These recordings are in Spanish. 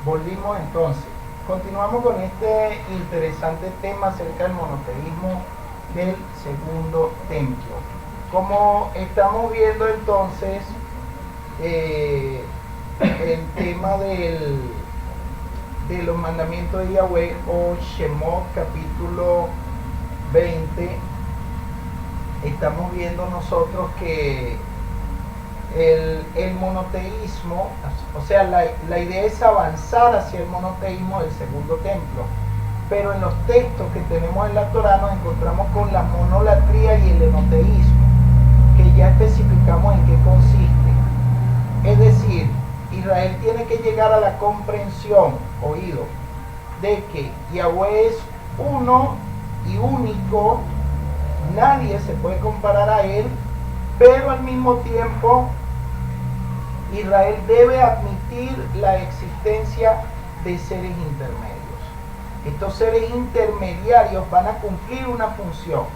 Volvimos entonces. Continuamos con este interesante tema acerca del monoteísmo del segundo templo. Como estamos viendo entonces el tema de los mandamientos de Yahweh o Shemot capítulo 20, estamos viendo nosotros que el monoteísmo, o sea, la idea es avanzar hacia el monoteísmo del segundo templo, pero en los textos que tenemos en la Torá nos encontramos con la monolatría y el enoteísmo, que ya especificamos en qué consiste. Es decir, Israel tiene que llegar a la comprensión, oído, de que Yahweh es uno y único, nadie se puede comparar a él, pero al mismo tiempo Israel debe admitir la existencia de seres intermedios. Estos seres intermediarios van a cumplir una función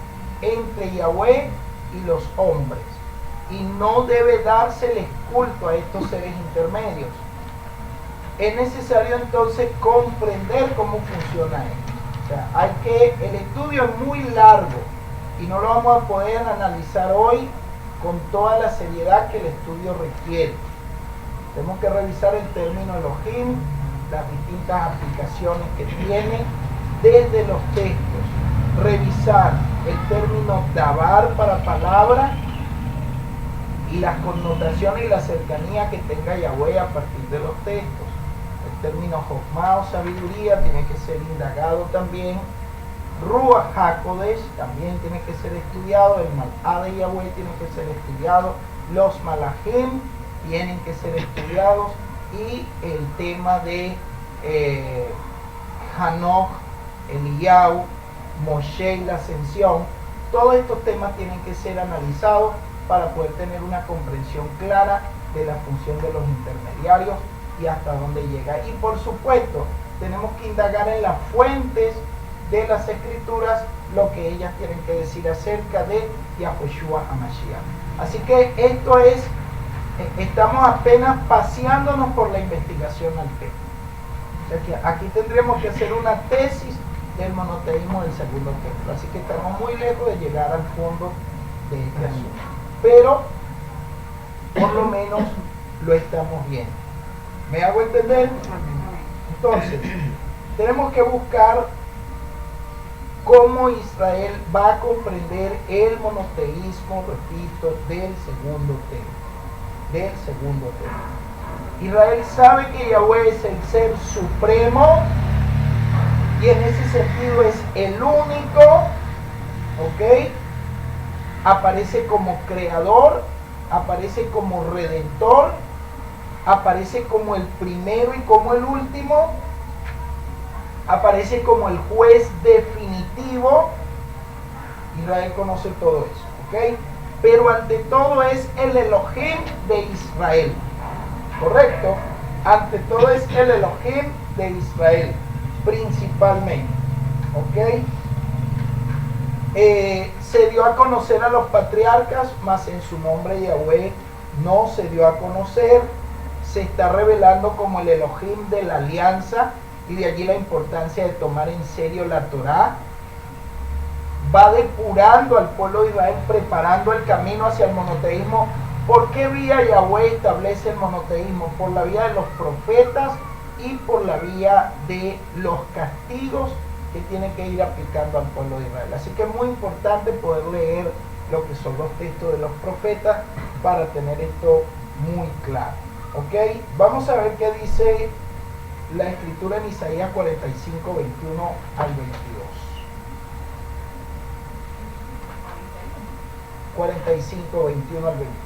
entre Yahweh y los hombres, y no debe dárseles culto a estos seres intermedios. Es necesario entonces comprender cómo funciona esto. El estudio es muy largo y no lo vamos a poder analizar hoy con toda la seriedad que el estudio requiere. Tenemos que revisar el término Elohim, las distintas aplicaciones que tiene desde los textos, revisar el término dabar para palabra y las connotaciones y la cercanía que tenga Yahweh a partir de los textos. El término Jochma o sabiduría tiene que ser indagado también. Ruach HaKodesh también tiene que ser estudiado. El Mal'á de Yahweh tiene que ser estudiado. Los Malachim tienen que ser estudiados, y el tema de Hanoch, Eliyahu, Moshe y la ascensión, todos estos temas tienen que ser analizados para poder tener una comprensión clara de la función de los intermediarios y hasta dónde llega. Y por supuesto, tenemos que indagar en las fuentes de las escrituras, lo que ellas tienen que decir acerca de Yahushua HaMashiach. Así que esto es, estamos apenas paseándonos por la investigación al tema. O sea que aquí tendríamos que hacer una tesis del monoteísmo del segundo templo. Así que estamos muy lejos de llegar al fondo de este asunto. Pero, por lo menos, lo estamos viendo. ¿Me hago entender? Entonces, tenemos que buscar cómo Israel va a comprender el monoteísmo, repito, del segundo templo. Del segundo templo. Israel sabe que Yahweh es el ser supremo y en ese sentido es el único, ¿ok? Aparece como creador, aparece como redentor, aparece como el primero y como el último, aparece como el juez definitivo. Israel conoce todo eso, ¿ok? Pero ante todo es el Elohim de Israel, ¿correcto? Ante todo es el Elohim de Israel, principalmente, ¿ok? Se dio a conocer a los patriarcas, mas en su nombre Yahweh no se dio a conocer. Se está revelando como el Elohim de la alianza, y de allí la importancia de tomar en serio la Torá. Va depurando al pueblo de Israel, preparando el camino hacia el monoteísmo. ¿Por qué vía Yahweh establece el monoteísmo? Por la vía de los profetas y por la vía de los castigos que tiene que ir aplicando al pueblo de Israel. Así que es muy importante poder leer lo que son los textos de los profetas para tener esto muy claro. ¿Ok? Vamos a ver qué dice la escritura en Isaías 45, 21 al 22. 45, 21 al 22.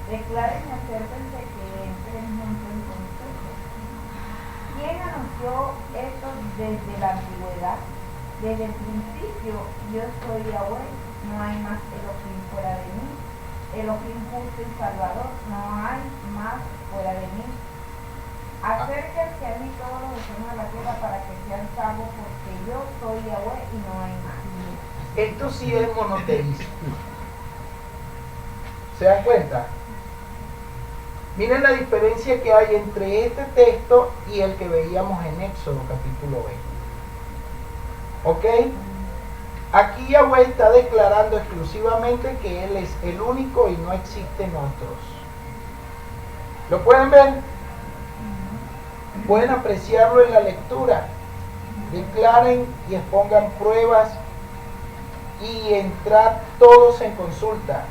Declaren y acérquense que entren juntos en consejo. ¿Quién anunció esto desde la antigüedad? Desde el principio, yo soy Yahweh, no hay más Elohim fuera de mí. Elohim justo y salvador, no hay más fuera de mí. Acérquense a mí todos los vecinos de la tierra para que sean salvos, porque yo soy Yahweh y no hay más. Esto sí es monoteísmo. ¿Se dan cuenta? Miren la diferencia que hay entre este texto y el que veíamos en Éxodo capítulo 20. ¿Ok? Aquí Yahweh está declarando exclusivamente que Él es el único y no existen otros. ¿Lo pueden ver? Pueden apreciarlo en la lectura. Declaren y expongan pruebas y entrad todos en consulta.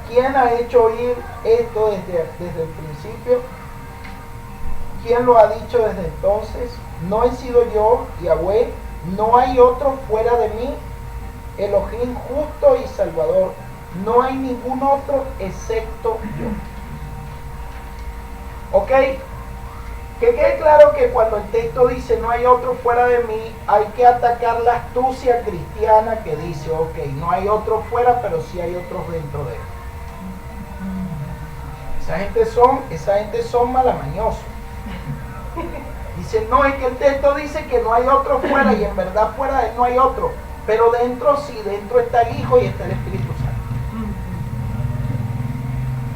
¿Quién ha hecho oír esto desde el principio? ¿Quién lo ha dicho desde entonces? ¿No he sido yo, Yahweh? ¿No hay otro fuera de mí? Elohim justo y salvador. No hay ningún otro excepto yo. ¿Ok? Que quede claro que cuando el texto dice no hay otro fuera de mí, hay que atacar la astucia cristiana que dice, ok, no hay otro fuera, pero sí hay otros dentro de él. Esa gente son malamañosos. Dicen, no, es que el texto dice que no hay otro fuera, y en verdad fuera de él no hay otro, pero dentro sí, dentro está el Hijo y está el Espíritu Santo.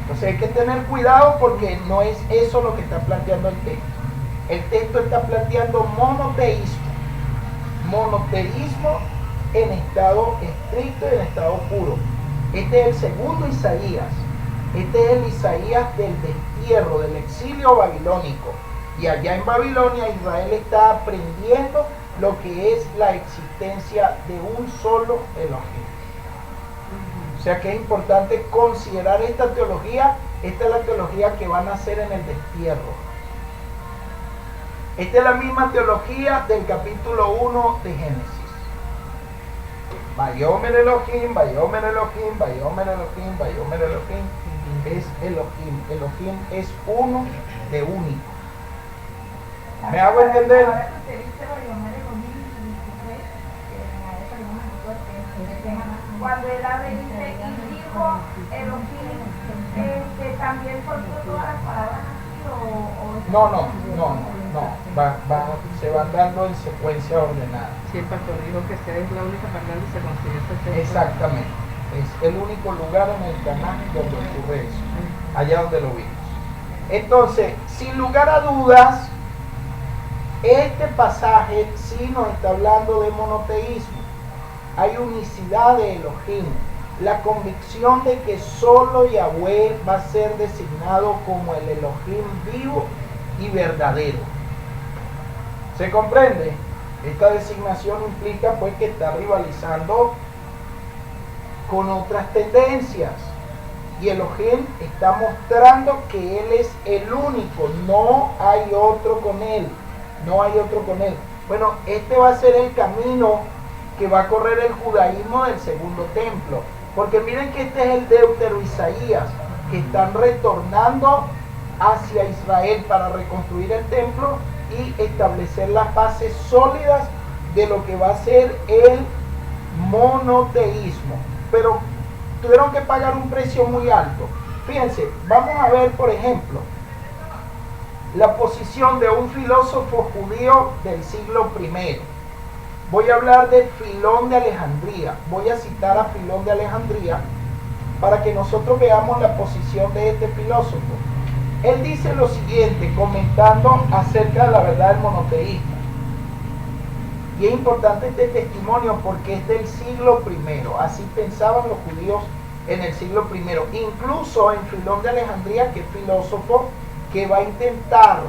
Entonces hay que tener cuidado porque no es eso lo que está planteando el texto. El texto está planteando monoteísmo. Monoteísmo en estado estricto y en estado puro. Este es el segundo Isaías. Este es el Isaías del destierro, del exilio babilónico. Y allá en Babilonia Israel está aprendiendo lo que es la existencia de un solo Elohim. O sea que es importante considerar esta teología. Esta es la teología que van a hacer en el destierro. Esta es la misma teología del capítulo 1 de Génesis. Vayomer Elohim, Vayomer Elohim, Vayomer Elohim, Vayomer Elohim. Es Elohim. Elohim es uno de único. ¿Me hago entender? Ahora que usted dice Vayomer Elohim, cuando el ave dice y dijo Elohim, también soltó todas las palabras así se van dando en secuencia ordenada. Sí, el pastor dijo que esta es la única palabra y se considera ese texto. Exactamente. Es el único lugar en el canal donde ocurre eso, allá donde lo vimos. Entonces, sin lugar a dudas, este pasaje sí nos está hablando de monoteísmo. Hay unicidad de Elohim. La convicción de que solo Yahweh va a ser designado como el Elohim vivo y verdadero. ¿Se comprende? Esta designación implica pues que está rivalizando con otras tendencias. Y Elohim está mostrando que Él es el único, no hay otro con Él. No hay otro con Él. Bueno, este va a ser el camino que va a correr el judaísmo del segundo templo. Porque miren que este es el Deutero Isaías, que están retornando hacia Israel para reconstruir el templo y establecer las bases sólidas de lo que va a ser el monoteísmo. Pero tuvieron que pagar un precio muy alto. Fíjense, vamos a ver, por ejemplo, la posición de un filósofo judío del siglo I. Voy a hablar de Filón de Alejandría. Voy a citar a Filón de Alejandría para que nosotros veamos la posición de este filósofo. Él dice lo siguiente, comentando acerca de la verdad del monoteísmo. Y es importante este testimonio porque es del siglo I. Así pensaban los judíos en el siglo I. Incluso en Filón de Alejandría, que es filósofo que va a intentar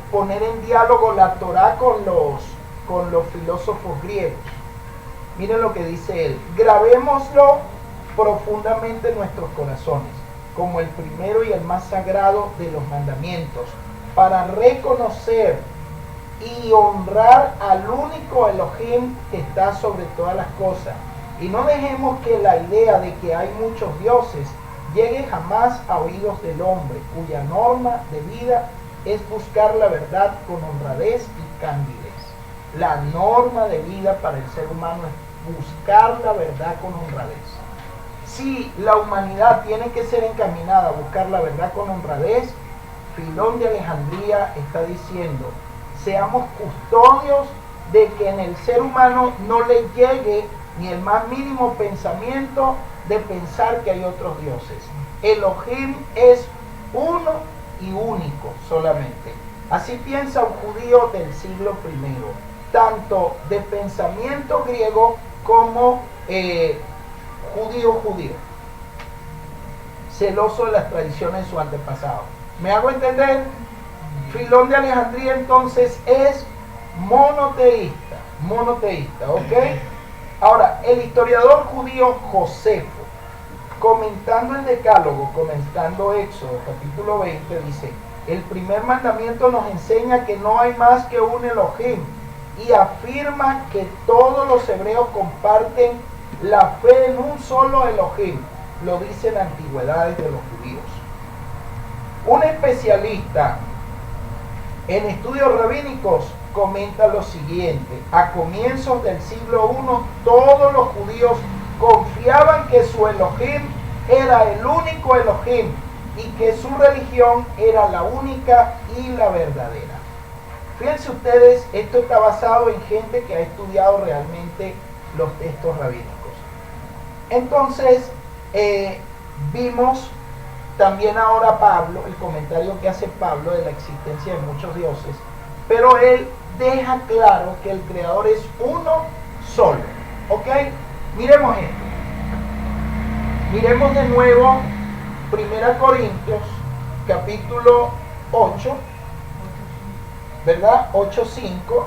poner en diálogo la Torá con los filósofos griegos. Miren lo que dice él: grabémoslo profundamente en nuestros corazones como el primero y el más sagrado de los mandamientos, para reconocer y honrar al único Elohim que está sobre todas las cosas. Y no dejemos que la idea de que hay muchos dioses llegue jamás a oídos del hombre, cuya norma de vida es buscar la verdad con honradez y candidez. La norma de vida para el ser humano es buscar la verdad con honradez. Si la humanidad tiene que ser encaminada a buscar la verdad con honradez, Filón de Alejandría está diciendo: seamos custodios de que en el ser humano no le llegue ni el más mínimo pensamiento de pensar que hay otros dioses. Elohim es uno y único solamente. Así piensa un judío del siglo I, tanto de pensamiento griego como judío, celoso de las tradiciones de su antepasado. ¿Me hago entender? Filón de Alejandría entonces es monoteísta, ¿ok? Ahora, el historiador judío Josefo, comentando el Decálogo, comentando Éxodo capítulo 20, dice: el primer mandamiento nos enseña que no hay más que un Elohim, y afirma que todos los hebreos comparten la fe en un solo Elohim. Lo dicen Antigüedades de los Judíos. Un especialista en estudios rabínicos comenta lo siguiente: a comienzos del siglo I, todos los judíos confiaban que su Elohim era el único Elohim y que su religión era la única y la verdadera. Fíjense ustedes, esto está basado en gente que ha estudiado realmente los textos rabínicos. Entonces, vimos también ahora Pablo, el comentario que hace Pablo de la existencia de muchos dioses, pero él deja claro que el creador es uno solo. ¿Ok? Miremos esto. Miremos de nuevo 1 Corintios capítulo 8, ¿verdad? 8:5.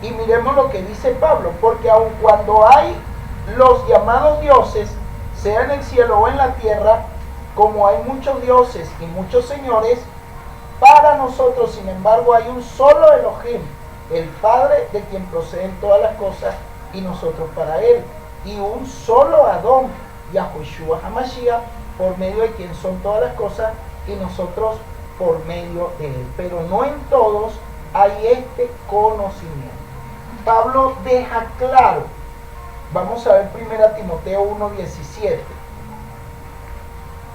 Y miremos lo que dice Pablo: porque aun cuando hay los llamados dioses, sea en el cielo o en la tierra, como hay muchos dioses y muchos señores, para nosotros, sin embargo, hay un solo Elohim, el Padre, de quien proceden todas las cosas, y nosotros para Él, y un solo Adón, Yahushua HaMashiach, por medio de quien son todas las cosas, y nosotros por medio de Él. Pero no en todos hay este conocimiento. Pablo deja claro, vamos a ver 1 Timoteo 1:17.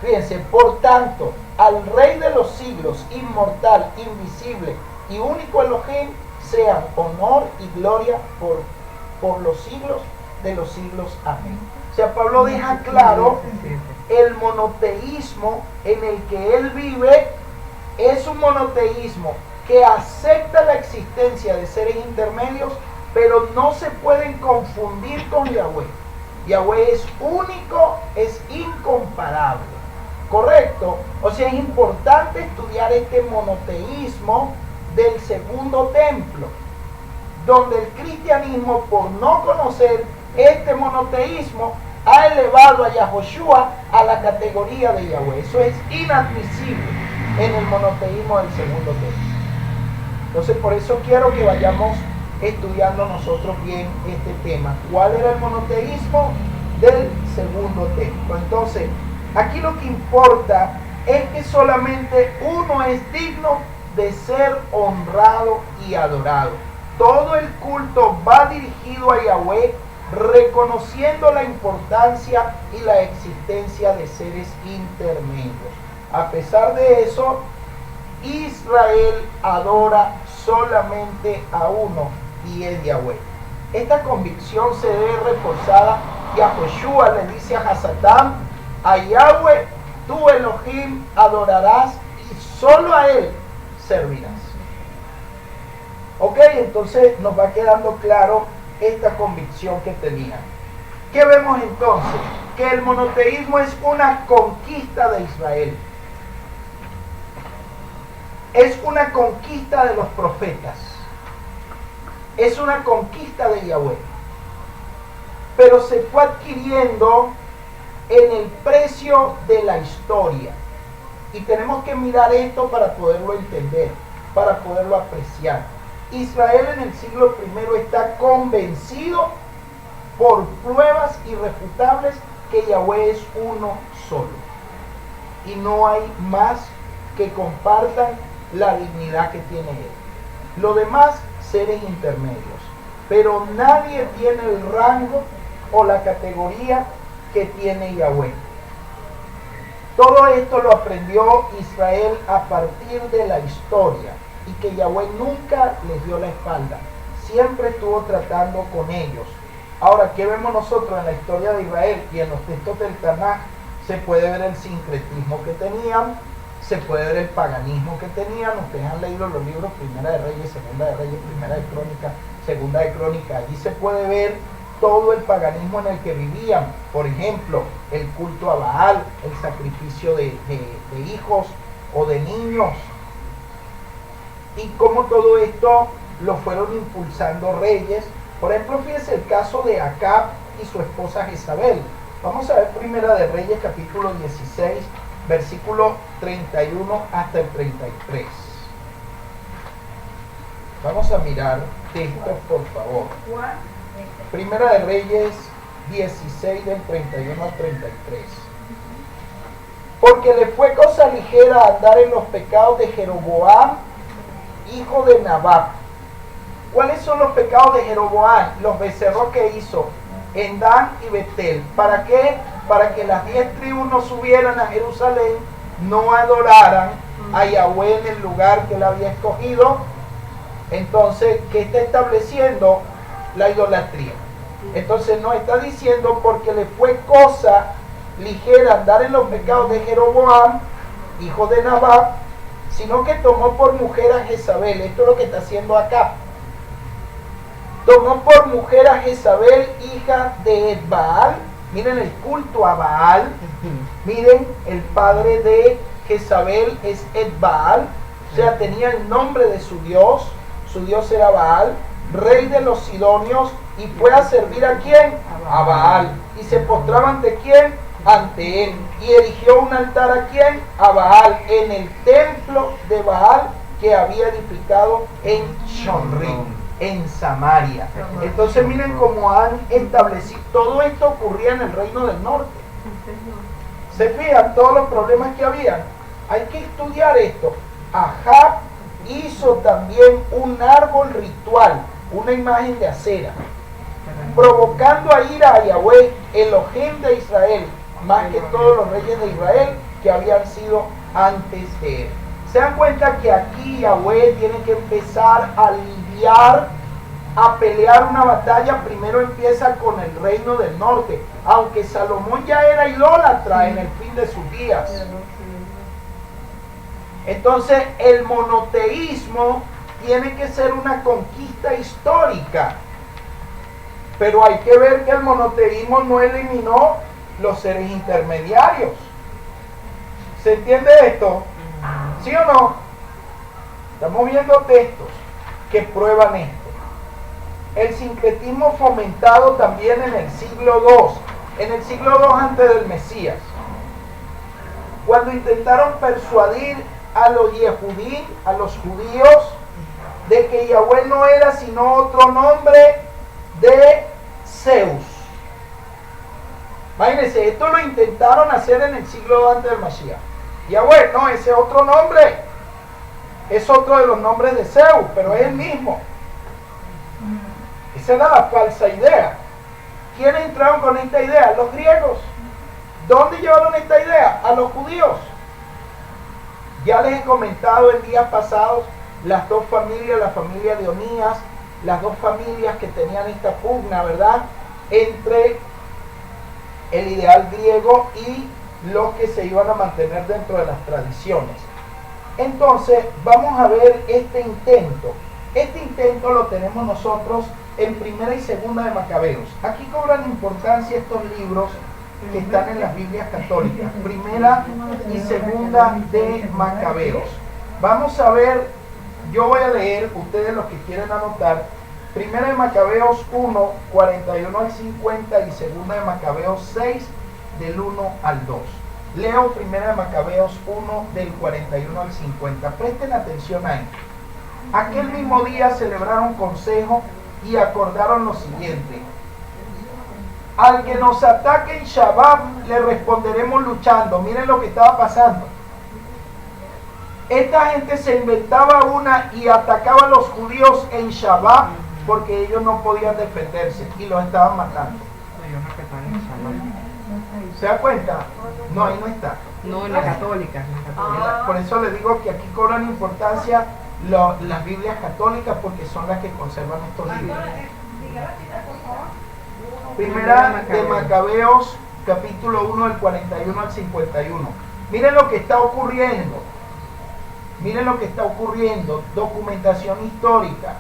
Fíjense: por tanto, al Rey de los siglos, inmortal, invisible y único Elohim, sean honor y gloria por los siglos de los siglos. Amén. O sea, Pablo deja claro el monoteísmo en el que él vive. Es un monoteísmo que acepta la existencia de seres intermedios, pero no se pueden confundir con Yahweh. Yahweh es único, es incomparable. ¿Correcto? O sea, es importante estudiar este monoteísmo del segundo templo, donde el cristianismo, por no conocer este monoteísmo, ha elevado a Yahushua a la categoría de Yahweh. Eso es inadmisible en el monoteísmo del segundo templo. Entonces, por eso quiero que vayamos estudiando nosotros bien este tema. ¿Cuál era el monoteísmo del segundo templo? Entonces, aquí lo que importa es que solamente uno es digno de ser honrado y adorado. Todo el culto va dirigido a Yahweh, reconociendo la importancia y la existencia de seres intermedios. A pesar de eso, Israel adora solamente a uno, y es Yahweh. Esta convicción se ve reforzada. Yahushua le dice a Hasatán: a Yahweh, tu Elohim, adorarás y solo a Él servirás. Ok, entonces nos va quedando claro esta convicción que tenía. ¿Qué vemos entonces? Que el monoteísmo es una conquista de Israel. Es una conquista de los profetas. Es una conquista de Yahweh. Pero se fue adquiriendo en el precio de la historia. Y tenemos que mirar esto para poderlo entender, para poderlo apreciar. Israel en el siglo I está convencido por pruebas irrefutables que Yahweh es uno solo. Y no hay más que compartan la dignidad que tiene Él. Lo demás, seres intermedios. Pero nadie tiene el rango o la categoría que tiene Yahweh. Todo esto lo aprendió Israel a partir de la historia, y que Yahweh nunca les dio la espalda, siempre estuvo tratando con ellos, Ahora, ¿qué vemos nosotros en la historia de Israel y en los textos del Tanaj? Se puede ver el sincretismo que tenían, se puede ver el paganismo que tenían. Ustedes han leído los libros Primera de Reyes, Segunda de Reyes, Primera de Crónica, Segunda de Crónica. Allí se puede ver todo el paganismo en el que vivían. Por ejemplo, el culto a Baal, el sacrificio de hijos o de niños. Y cómo todo esto lo fueron impulsando reyes. Por ejemplo, fíjense el caso de Acab y su esposa Jezabel. Vamos a ver Primera de Reyes, capítulo 16, versículo 31 hasta el 33. Vamos a mirar textos, por favor. Primera de Reyes 16, del 31 al 33. Porque le fue cosa ligera andar en los pecados de Jeroboam, hijo de Nabat. ¿Cuáles son los pecados de Jeroboam? Los becerros que hizo en Dan y Betel. ¿Para qué? Para que las 10 tribus no subieran a Jerusalén, no adoraran a Yahweh en el lugar que él había escogido. Entonces, ¿qué está estableciendo? La idolatría. Entonces nos está diciendo porque le fue cosa ligera andar en los pecados de Jeroboam, hijo de Nabat, sino que tomó por mujer a Jezabel. Esto es lo que está haciendo acá. Tomó por mujer a Jezabel, hija de Baal. Miren el culto a Baal. Miren, el padre de Jezabel es Baal. O sea, tenía el nombre de su Dios. Su Dios era Baal, rey de los sidonios. Y fue a servir ¿a quién? A Baal. Y se postraban ¿ante quién? Ante él. Y erigió un altar ¿a quién? A Baal, en el templo de Baal que había edificado en Shonrim, en Samaria. Entonces miren cómo han establecido. Todo esto ocurría en el reino del norte. Se fijan todos los problemas que habían. Hay que estudiar esto. Ahab hizo también un árbol ritual, una imagen de acera, provocando a ira a Yahweh, Elohim de Israel, más que todos los reyes de Israel que habían sido antes de él. Se dan cuenta que aquí Yahweh tiene que empezar a lidiar, a pelear una batalla. Primero empieza con el reino del norte, aunque Salomón ya era idólatra en el fin de sus días. Entonces el monoteísmo tiene que ser una conquista histórica, pero hay que ver que el monoteísmo no eliminó los seres intermediarios. ¿Se entiende esto? ¿Sí o no? Estamos viendo textos que prueban esto. El sincretismo fomentado también en el siglo II, en el siglo II antes del Mesías, cuando intentaron persuadir a los Yehudí, a los judíos, de que Yahweh no era sino otro nombre de Zeus. Imagínense, esto lo intentaron hacer en el siglo II antes del Mashiach. Yahweh, no, ese es otro nombre, es otro de los nombres de Zeus, pero es el mismo. Esa era la falsa idea. ¿Quiénes entraron con esta idea? Los griegos. ¿Dónde llevaron esta idea? A los judíos. Ya les he comentado en días pasados las dos familias, la familia de Onías, las dos familias que tenían esta pugna, ¿verdad?, entre el ideal griego y los que se iban a mantener dentro de las tradiciones. Entonces, vamos a ver este intento. Este intento lo tenemos nosotros en Primera y Segunda de Macabeos. Aquí cobran importancia estos libros que están en las Biblias católicas. Primera y Segunda de Macabeos. Vamos a ver, yo voy a leer, ustedes los que quieren anotar, Primera de Macabeos 1, 41 al 50 y Segunda de Macabeos 6, del 1 al 2. Leo Primera de Macabeos 1, del 41 al 50. Presten atención ahí. Aquel mismo día celebraron consejo y acordaron lo siguiente: al que nos ataque en Shabbat le responderemos luchando. Miren lo que estaba pasando. Esta gente se inventaba una y atacaba a los judíos en Shabbat porque ellos no podían defenderse y los estaban matando. ¿Se da cuenta? No, ahí no está. No, en la católica. Por eso les digo que aquí cobran importancia las Biblias católicas porque son las que conservan estos libros. Primera de Macabeos, capítulo 1, del 41 al 51. Miren lo que está ocurriendo. Miren lo que está ocurriendo. Documentación histórica.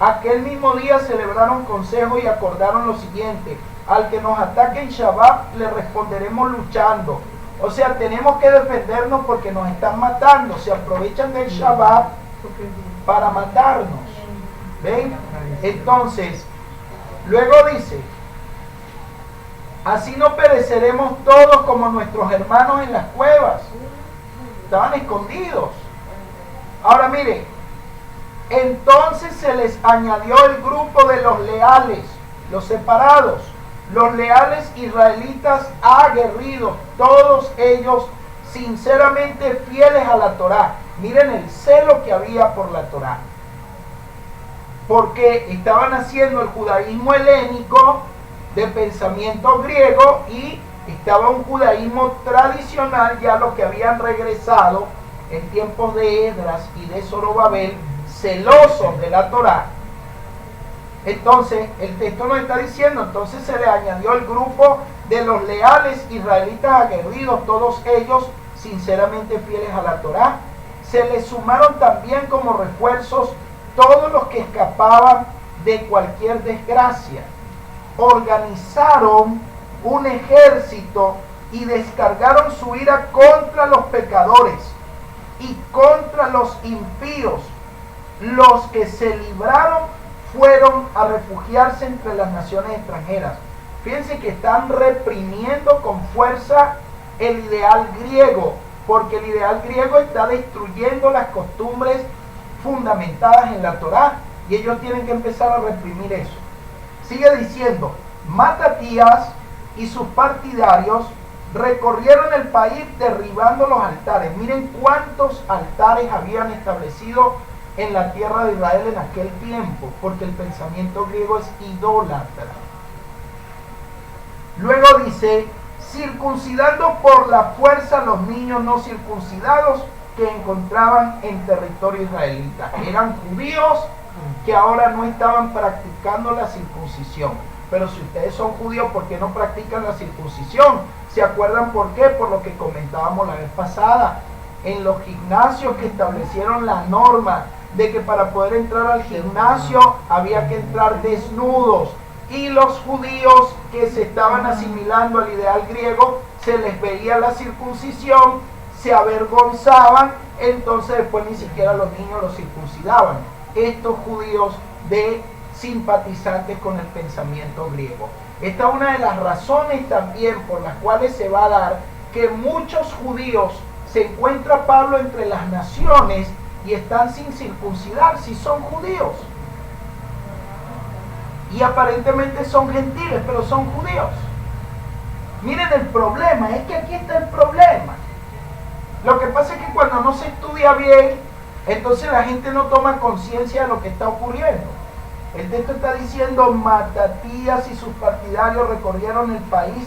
Aquel mismo día celebraron consejo y acordaron lo siguiente: al que nos ataque en Shabbat le responderemos luchando. O sea, tenemos que defendernos porque nos están matando. Se aprovechan del Shabbat para matarnos. ¿Ven? Entonces, luego dice: así no pereceremos todos como nuestros hermanos en las cuevas. Estaban escondidos. Ahora miren, entonces se les añadió el grupo de los leales, los separados, los leales israelitas aguerridos, todos ellos sinceramente fieles a la Torá. Miren el celo que había por la Torá, porque estaban haciendo el judaísmo helénico de pensamiento griego y estaba un judaísmo tradicional, ya los que habían regresado en tiempos de Esdras y de Zorobabel, celosos de la Torá. Entonces el texto nos está diciendo: entonces se le añadió el grupo de los leales israelitas aguerridos, todos ellos sinceramente fieles a la Torá. Se les sumaron también como refuerzos todos los que escapaban de cualquier desgracia. Organizaron un ejército y descargaron su ira contra los pecadores y contra los impíos. Los que se libraron fueron a refugiarse entre las naciones extranjeras. Fíjense que están reprimiendo con fuerza el ideal griego, porque el ideal griego está destruyendo las costumbres fundamentadas en la Torá y ellos tienen que empezar a reprimir eso. Sigue diciendo: Matatías y sus partidarios recorrieron el país derribando los altares. Miren cuántos altares habían establecido en la tierra de Israel en aquel tiempo, porque el pensamiento griego es idólatra. Luego dice: circuncidando por la fuerza los niños no circuncidados que encontraban en territorio israelita. Eran judíos que ahora no estaban practicando la circuncisión. Pero si ustedes son judíos, ¿por qué no practican la circuncisión? ¿Se acuerdan por qué? Por lo que comentábamos la vez pasada. En los gimnasios que establecieron la norma de que para poder entrar al gimnasio había que entrar desnudos. Y los judíos que se estaban asimilando al ideal griego, se les veía la circuncisión, se avergonzaban, entonces después ni siquiera los niños los circuncidaban. Estos judíos de simpatizantes con el pensamiento griego. Esta es una de las razones también por las cuales se va a dar que muchos judíos se encuentra Pablo entre las naciones y están sin circuncidar si son judíos. Y aparentemente son gentiles, pero son judíos. Miren el problema, es que aquí está el problema. Lo que pasa es que cuando no se estudia bien, entonces la gente no toma conciencia de lo que está ocurriendo. El texto está diciendo: Matatías y sus partidarios recorrieron el país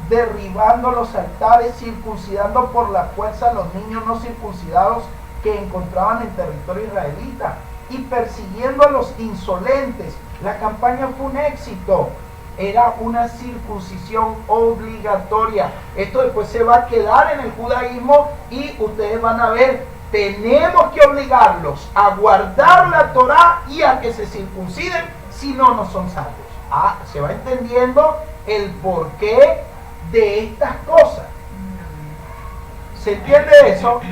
derribando los altares, circuncidando por la fuerza a los niños no circuncidados que encontraban en territorio israelita y persiguiendo a los insolentes. La campaña fue un éxito. Era una circuncisión obligatoria. Esto después se va a quedar en el judaísmo y ustedes van a ver, tenemos que obligarlos a guardar la Torá y a que se circunciden, si no, no son salvos. Se va entendiendo el porqué de estas cosas. ¿Se entiende eso?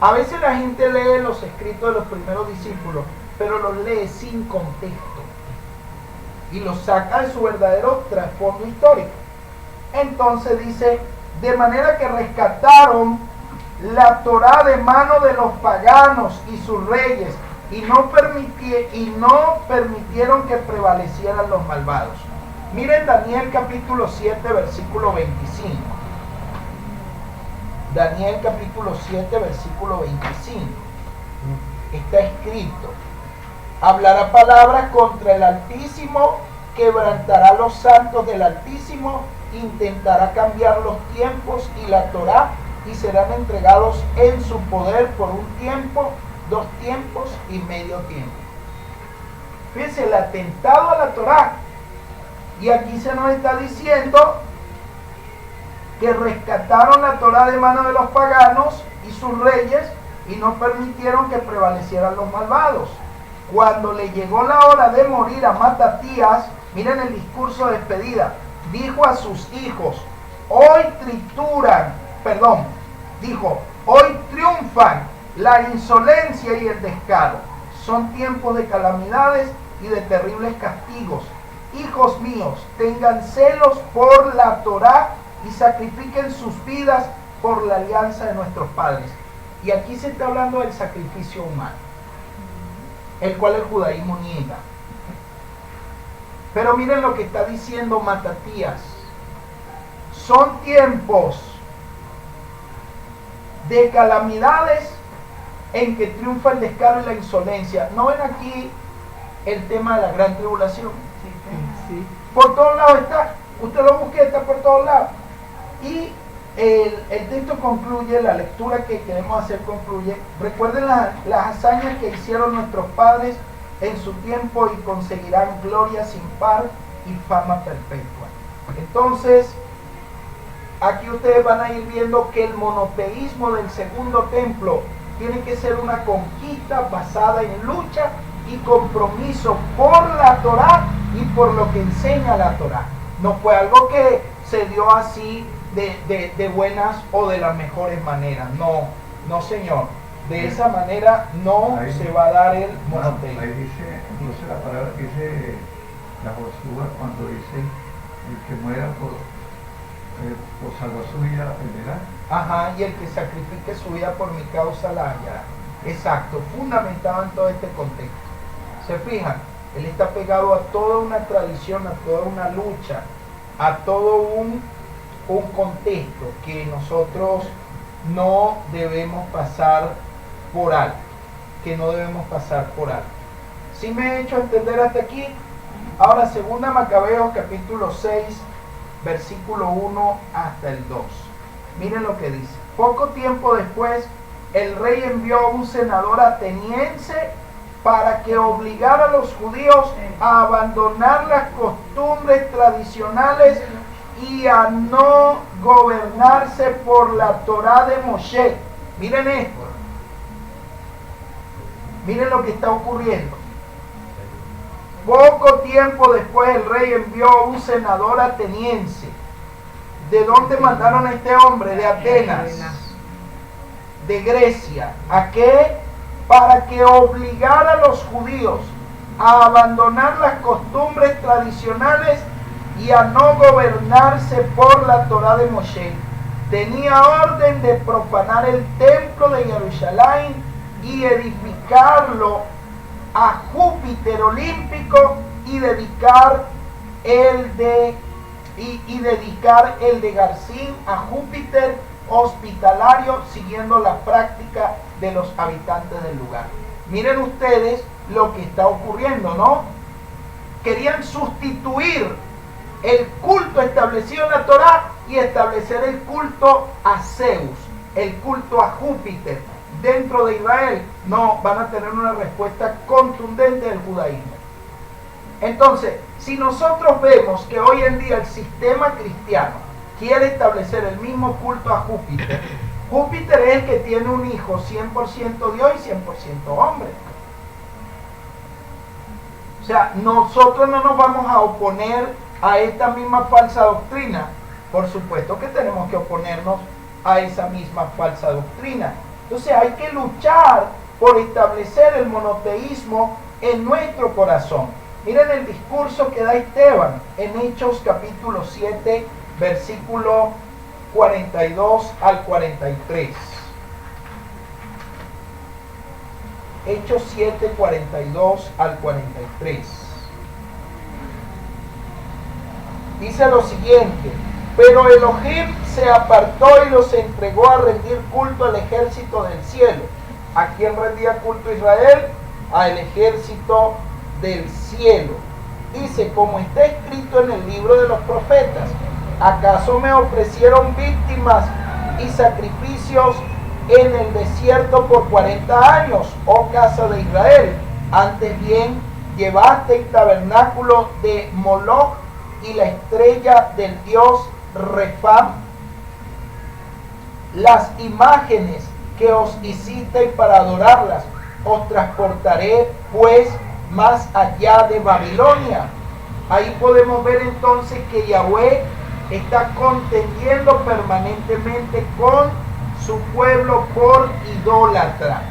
A veces la gente lee los escritos de los primeros discípulos, pero los lee sin contexto y los saca de su verdadero trasfondo histórico. Entonces dice: de manera que rescataron la Torá de mano de los paganos y sus reyes y no permitieron que prevalecieran los malvados. Miren Daniel capítulo 7 versículo 25. Daniel capítulo 7 versículo 25. Está escrito: hablará palabras contra el Altísimo, quebrantará los santos del Altísimo, intentará cambiar los tiempos y la Torá, y serán entregados en su poder por un tiempo, 2 tiempos y medio tiempo. Fíjense, el atentado a la Torá Y aquí se nos está diciendo que rescataron la Torá de manos de los paganos y sus reyes y no permitieron que prevalecieran los malvados. Cuando le llegó la hora de morir a Matatías, miren el discurso de despedida, dijo a sus hijos, hoy triunfan la insolencia y el descaro. Son tiempos de calamidades y de terribles castigos. Hijos míos, tengan celos por la Torá y sacrifiquen sus vidas por la alianza de nuestros padres. Y aquí se está hablando del sacrificio humano, el cual el judaísmo niega. Pero miren lo que está diciendo Matatías. Son tiempos de calamidades en que triunfa el descaro y la insolencia. ¿No ven aquí el tema de la gran tribulación? Sí. Por todos lados está. Usted lo busque, está por todos lados. Y el texto concluye, la lectura que queremos hacer concluye. Recuerden las hazañas que hicieron nuestros padres en su tiempo y conseguirán gloria sin par y fama perpetua. Entonces, aquí ustedes van a ir viendo que el monoteísmo del segundo templo tiene que ser una conquista basada en lucha y compromiso por la Torá y por lo que enseña la Torá. No fue algo que se dio así de buenas o de las mejores maneras. No señor. De esa manera no ahí, se va a dar el monoteísmo. Ahí dice, entonces la palabra que dice la Josué cuando dice el que muera por salvar su vida, ¿verdad? Ajá, y el que sacrifique su vida por mi causa la hallará. Exacto, fundamentado en todo este contexto. ¿Se fijan? Él está pegado a toda una tradición, a toda una lucha, a todo un contexto que nosotros no debemos pasar por alto, ¿Sí me he hecho entender hasta aquí? Ahora, 2 Macabeos capítulo 6, versículo 1 hasta el 2. Miren lo que dice. Poco tiempo después, el rey envió a un senador ateniense para que obligara a los judíos a abandonar las costumbres tradicionales y a no gobernarse por la Torá de Moshe. Miren esto. Miren lo que está ocurriendo. Poco tiempo después el rey envió a un senador ateniense. ¿De dónde mandaron a este hombre? De Atenas, de Grecia. ¿A qué? Para que obligara a los judíos a abandonar las costumbres tradicionales y a no gobernarse por la Torá de Moshe. Tenía orden de profanar el templo de Jerusalén y edificarlo a Júpiter olímpico y dedicar el de Garzín a Júpiter hospitalario, siguiendo la práctica de los habitantes del lugar. Miren ustedes lo que está ocurriendo, ¿no? Querían sustituir el culto establecido en la Torá y establecer el culto a Zeus, el culto a Júpiter. Dentro de Israel no van a tener una respuesta contundente del judaísmo. Entonces, si nosotros vemos que hoy en día el sistema cristiano quiere establecer el mismo culto a Júpiter, Júpiter es el que tiene un hijo 100% Dios y 100% hombre. O sea, nosotros no nos vamos a oponer a esta misma falsa doctrina. Por supuesto que tenemos que oponernos a esa misma falsa doctrina. Entonces hay que luchar por establecer el monoteísmo en nuestro corazón. Miren el discurso que da Esteban en Hechos capítulo 7, versículo 42 al 43. Hechos 7, 42 al 43. Dice lo siguiente: pero Elohim se apartó y los entregó a rendir culto al ejército del cielo. ¿A quién rendía culto Israel? Al ejército del cielo. Dice, como está escrito en el libro de los profetas: ¿acaso me ofrecieron víctimas y sacrificios en el desierto por 40 años, oh casa de Israel? Antes bien, llevaste el tabernáculo de Moloch y la estrella del dios Refán? Las imágenes que os hicisteis para adorarlas, os transportaré pues más allá de Babilonia. Ahí podemos ver entonces que Yahweh está contendiendo permanentemente con su pueblo por idólatra.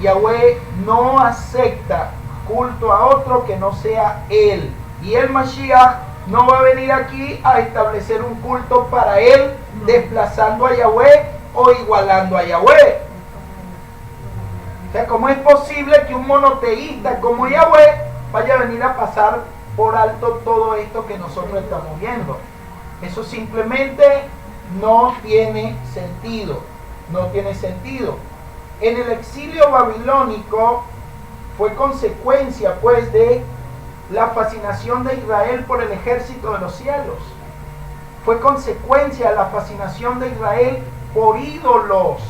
Yahweh no acepta culto a otro que no sea él. Y el Mashiach no va a venir aquí a establecer un culto para él, desplazando a Yahweh o igualando a Yahweh. O sea, ¿cómo es posible que un monoteísta como Yahweh vaya a venir a pasar por alto todo esto que nosotros estamos viendo? Eso simplemente no tiene sentido. No tiene sentido. En el exilio babilónico fue consecuencia pues de la fascinación de Israel por el ejército de los cielos. Fue consecuencia de la fascinación de Israel por ídolos.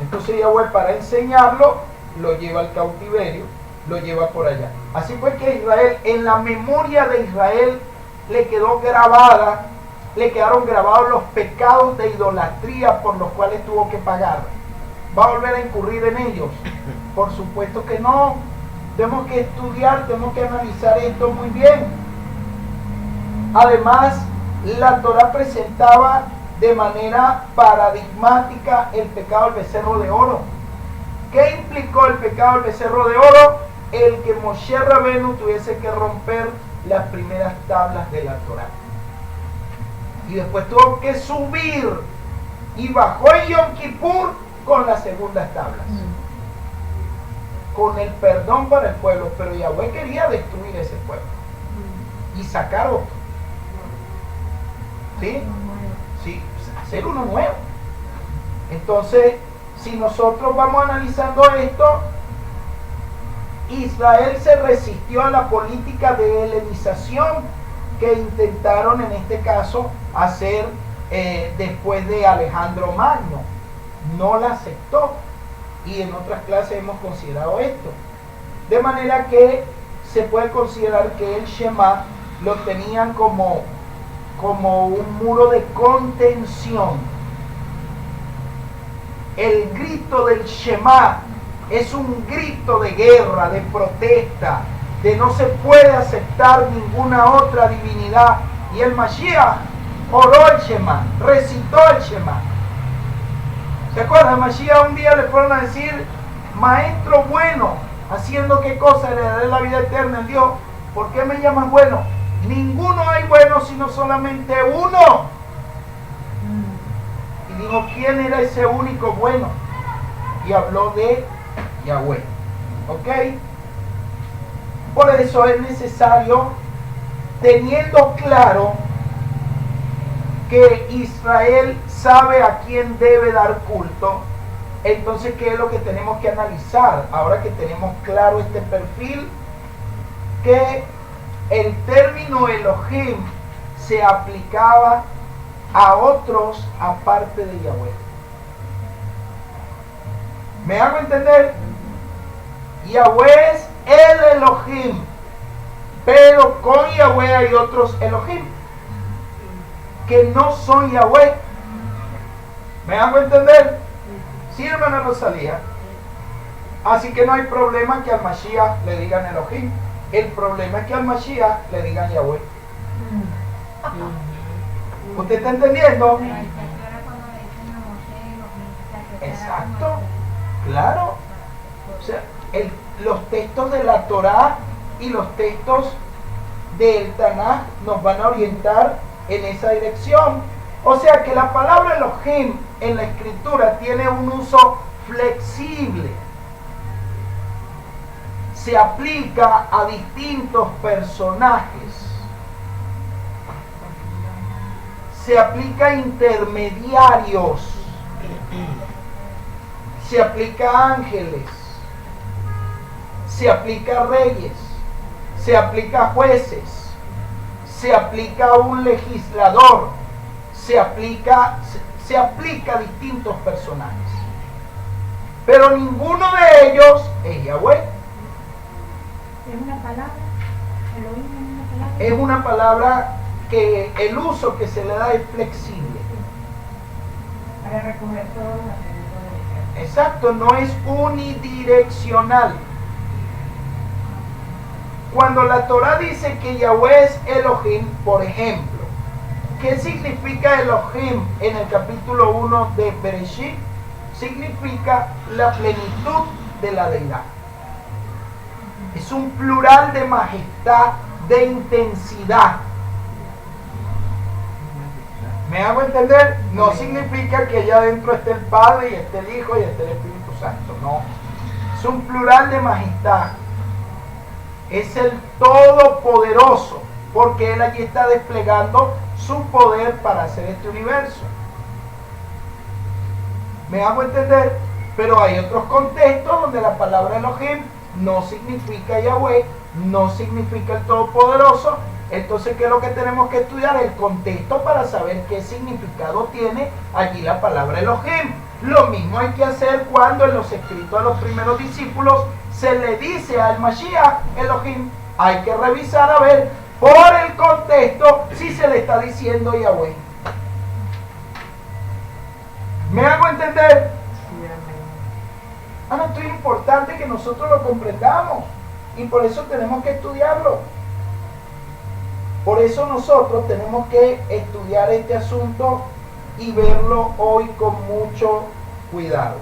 Entonces Yahweh, para enseñarlo, lo lleva al cautiverio, lo lleva por allá. Así fue que Israel, en la memoria de Israel, le quedaron grabados los pecados de idolatría por los cuales tuvo que pagar. ¿Va a volver a incurrir en ellos? Por supuesto que no. Tenemos que estudiar, tenemos que analizar esto muy bien. Además, la Torah presentaba de manera paradigmática el pecado del becerro de oro. ¿Qué implicó el pecado del becerro de oro? El que Moshe Rabenu tuviese que romper las primeras tablas de la Torah. Y después tuvo que subir y bajó en Yom Kippur con las segundas tablas. Con el perdón para el pueblo, pero Yahweh quería destruir ese pueblo y sacar otro. ¿Sí? Sí, hacer uno nuevo. Entonces, si nosotros vamos analizando esto, Israel se resistió a la política de helenización que intentaron en este caso hacer después de Alejandro Magno. No la aceptó, y en otras clases hemos considerado esto. De manera que se puede considerar que el Shema lo tenían como un muro de contención. El grito del Shema es un grito de guerra, de protesta, de no se puede aceptar ninguna otra divinidad. Y el Mashiach oró el Shema, recitó el Shema. ¿Se acuerdan? Mashiach un día le fueron a decir: maestro bueno, ¿haciendo qué cosa? Le daré la vida eterna. El Dios: ¿por qué me llamas bueno? Ninguno hay bueno sino solamente uno. Y dijo: ¿quién era ese único bueno? Y habló de Yahweh. ¿Ok? Por eso es necesario, teniendo claro que Israel sabe a quién debe dar culto, entonces ¿qué es lo que tenemos que analizar? Ahora que tenemos claro este perfil, que el término Elohim se aplicaba a otros aparte de Yahweh. ¿Me hago entender? Yahweh es el Elohim, pero con Yahweh hay otros Elohim que no son Yahweh. ¿Me hago entender? Sí, hermana Rosalía. Así que no hay problema que al Mashiach le digan Elohim. El problema es que al Mashiach le digan Yahweh. ¿Usted está entendiendo? Exacto, claro. O sea, los textos de la Torah y los textos del Tanaj nos van a orientar en esa dirección. O sea que la palabra Elohim en la escritura tiene un uso flexible. Se aplica a distintos personajes. Se aplica a intermediarios. Se aplica a ángeles. Se aplica a reyes. Se aplica a jueces. Se aplica a un legislador. Se aplica a distintos personajes. Pero ninguno de ellos es Yahweh. ¿Es una palabra? ¿Elohim es una palabra? Es una palabra que el uso que se le da es flexible. Para recoger todos los atributos del Eterno. Exacto, no es unidireccional. Cuando la Torah dice que Yahweh es Elohim, por ejemplo, ¿qué significa Elohim en el capítulo 1 de Bereshit? Significa la plenitud de la deidad. Es un plural de majestad, de intensidad. ¿Me hago entender? No significa que allá adentro esté el Padre y esté el Hijo y esté el Espíritu Santo. No. Es un plural de majestad. Es el Todopoderoso, porque Él allí está desplegando su poder para hacer este universo. ¿Me hago entender? Pero hay otros contextos donde la palabra Elohim no significa Yahweh, no significa el Todopoderoso. Entonces, ¿qué es lo que tenemos que estudiar? El contexto para saber qué significado tiene allí la palabra Elohim. Lo mismo hay que hacer cuando en los escritos de los primeros discípulos se le dice al Mashiach Elohim. Hay que revisar a ver por el contexto si se le está diciendo Yahweh. ¿Me hago entender? Esto es importante que nosotros lo comprendamos y por eso tenemos que estudiarlo. Por eso nosotros tenemos que estudiar este asunto y verlo hoy con mucho cuidado.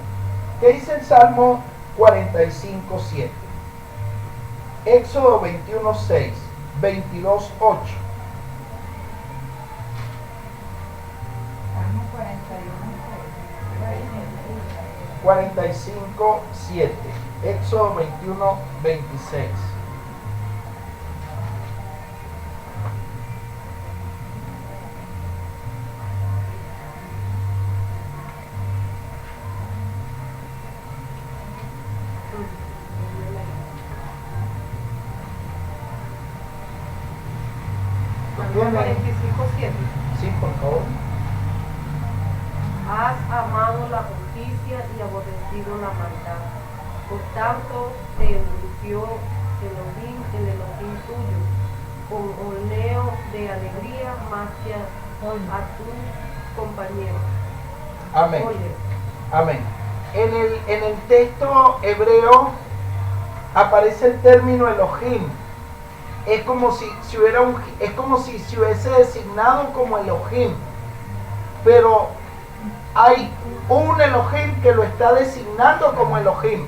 ¿Qué dice el Salmo 45:7? Éxodo 21:6, 22:8. Salmo 45:7, Éxodo 21:26. Salmo 45:7. Sí, por favor. Has amado la justicia y aborrecido la maldad. Por tanto, te envolvió Elohim, el Elohim tuyo, con oleo de alegría más que a tus compañeros. Amén. Óleo. Amén. En el texto hebreo aparece el término Elohim. Es como si se hubiese designado como Elohim. Pero hay un Elohim que lo está designando como Elohim.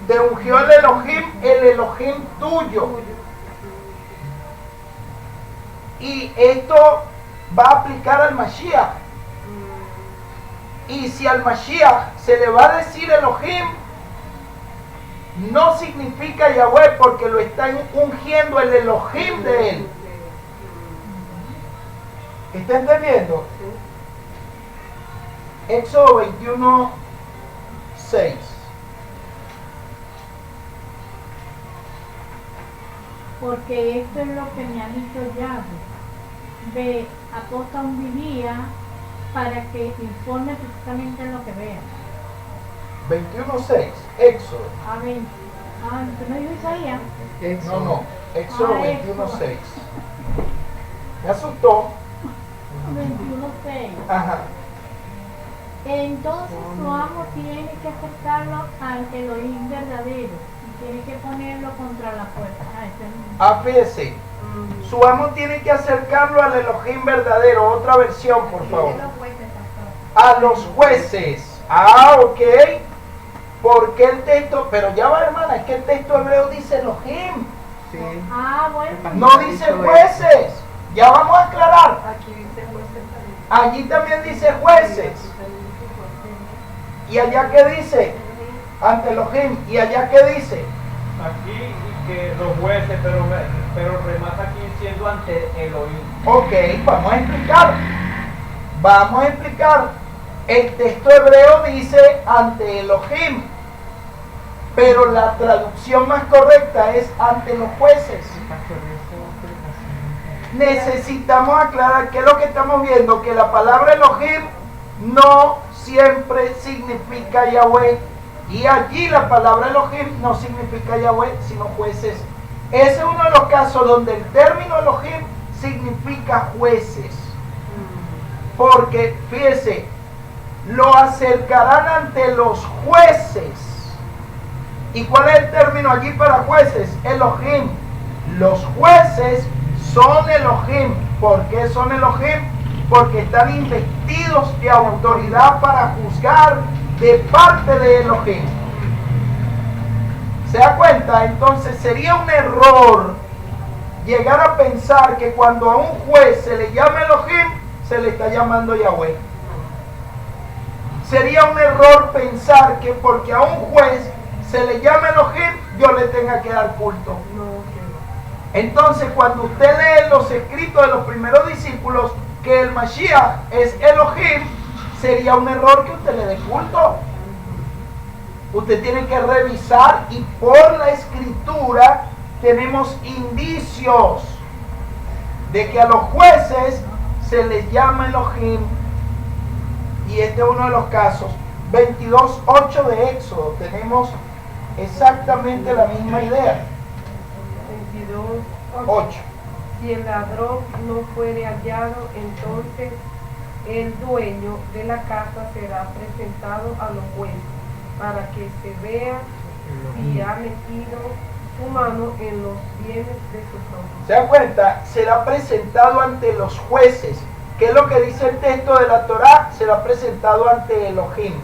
Te ungió el Elohim tuyo. Y esto va a aplicar al Mashiach. Y si al Mashiach se le va a decir Elohim, no significa Yahweh, porque lo están ungiendo el Elohim de él. ¿Está entendiendo? Éxodo 21:6. Porque esto es lo que me ha dicho Yahweh. Ve, acosta un vigía para que informe precisamente lo que vea. 21:6, Éxodo. A ver, ¿tú no dijo Isaías? No, Éxodo 21:6. Me asustó. 21:6. Ajá. Entonces su amo tiene que acercarlo al Elohim verdadero y tiene que ponerlo contra la puerta. Fíjese, su amo tiene que acercarlo al Elohim verdadero. Otra versión, por favor. A los jueces. Ok. Porque el texto, pero ya va, hermana, es que el texto hebreo dice Elohim. Sí. Bueno. No dice jueces. Ya vamos a aclarar. Aquí dice jueces también. Allí también dice jueces. ¿Y allá qué dice? Ante Elohim. ¿Y allá qué dice? Aquí y que los jueces, pero remata aquí diciendo ante Elohim. Ok, vamos a explicar. Vamos a explicar. El texto hebreo dice ante Elohim, pero la traducción más correcta es ante los jueces. Necesitamos aclarar qué es lo que estamos viendo, que la palabra Elohim no siempre significa Yahweh, y allí la palabra Elohim no significa Yahweh, sino jueces Ese es uno de los casos donde el término Elohim significa jueces. Porque, fíjese, lo acercarán ante los jueces. ¿Y cuál es el término allí para jueces? Elohim. Los jueces son Elohim. ¿Por qué son Elohim? Porque están investidos de autoridad para juzgar de parte de Elohim. ¿Se da cuenta? Entonces sería un error llegar a pensar que cuando a un juez se le llama Elohim, se le está llamando Yahweh. Sería un error pensar que porque a un juez se le llama Elohim, yo le tenga que dar culto. Entonces, cuando usted lee los escritos de los primeros discípulos que el Mashiach es Elohim, sería un error que usted le dé culto. Usted tiene que revisar, y por la escritura tenemos indicios de que a los jueces se les llama Elohim. Y este es uno de los casos. 22:8 de Éxodo, tenemos exactamente la misma idea. 22:8. Si el ladrón no fuere hallado, entonces el dueño de la casa será presentado a los jueces para que se vea si ha metido su mano en los bienes de su prójimo. ¿Se da cuenta? Será presentado ante los jueces. ¿Qué es lo que dice el texto de la Torá? Será presentado ante Elohim.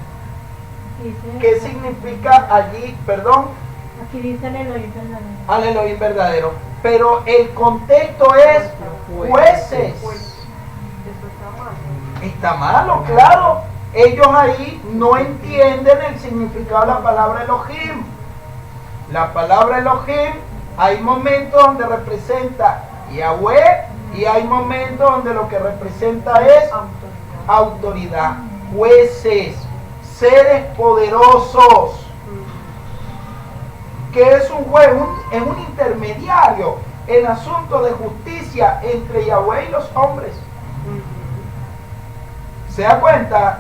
¿Qué significa allí? Perdón. Aquí dice el Elohim verdadero. Al Elohim verdadero. Pero el contexto es jueces. Eso está mal. Está malo, claro. Ellos ahí no entienden el significado de la palabra Elohim. La palabra Elohim, hay momentos donde representa Yahweh y hay momentos donde lo que representa es autoridad, jueces, seres poderosos. ¿Qué es un juez? Es un intermediario en asuntos de justicia entre Yahweh y los hombres. ¿Se da cuenta?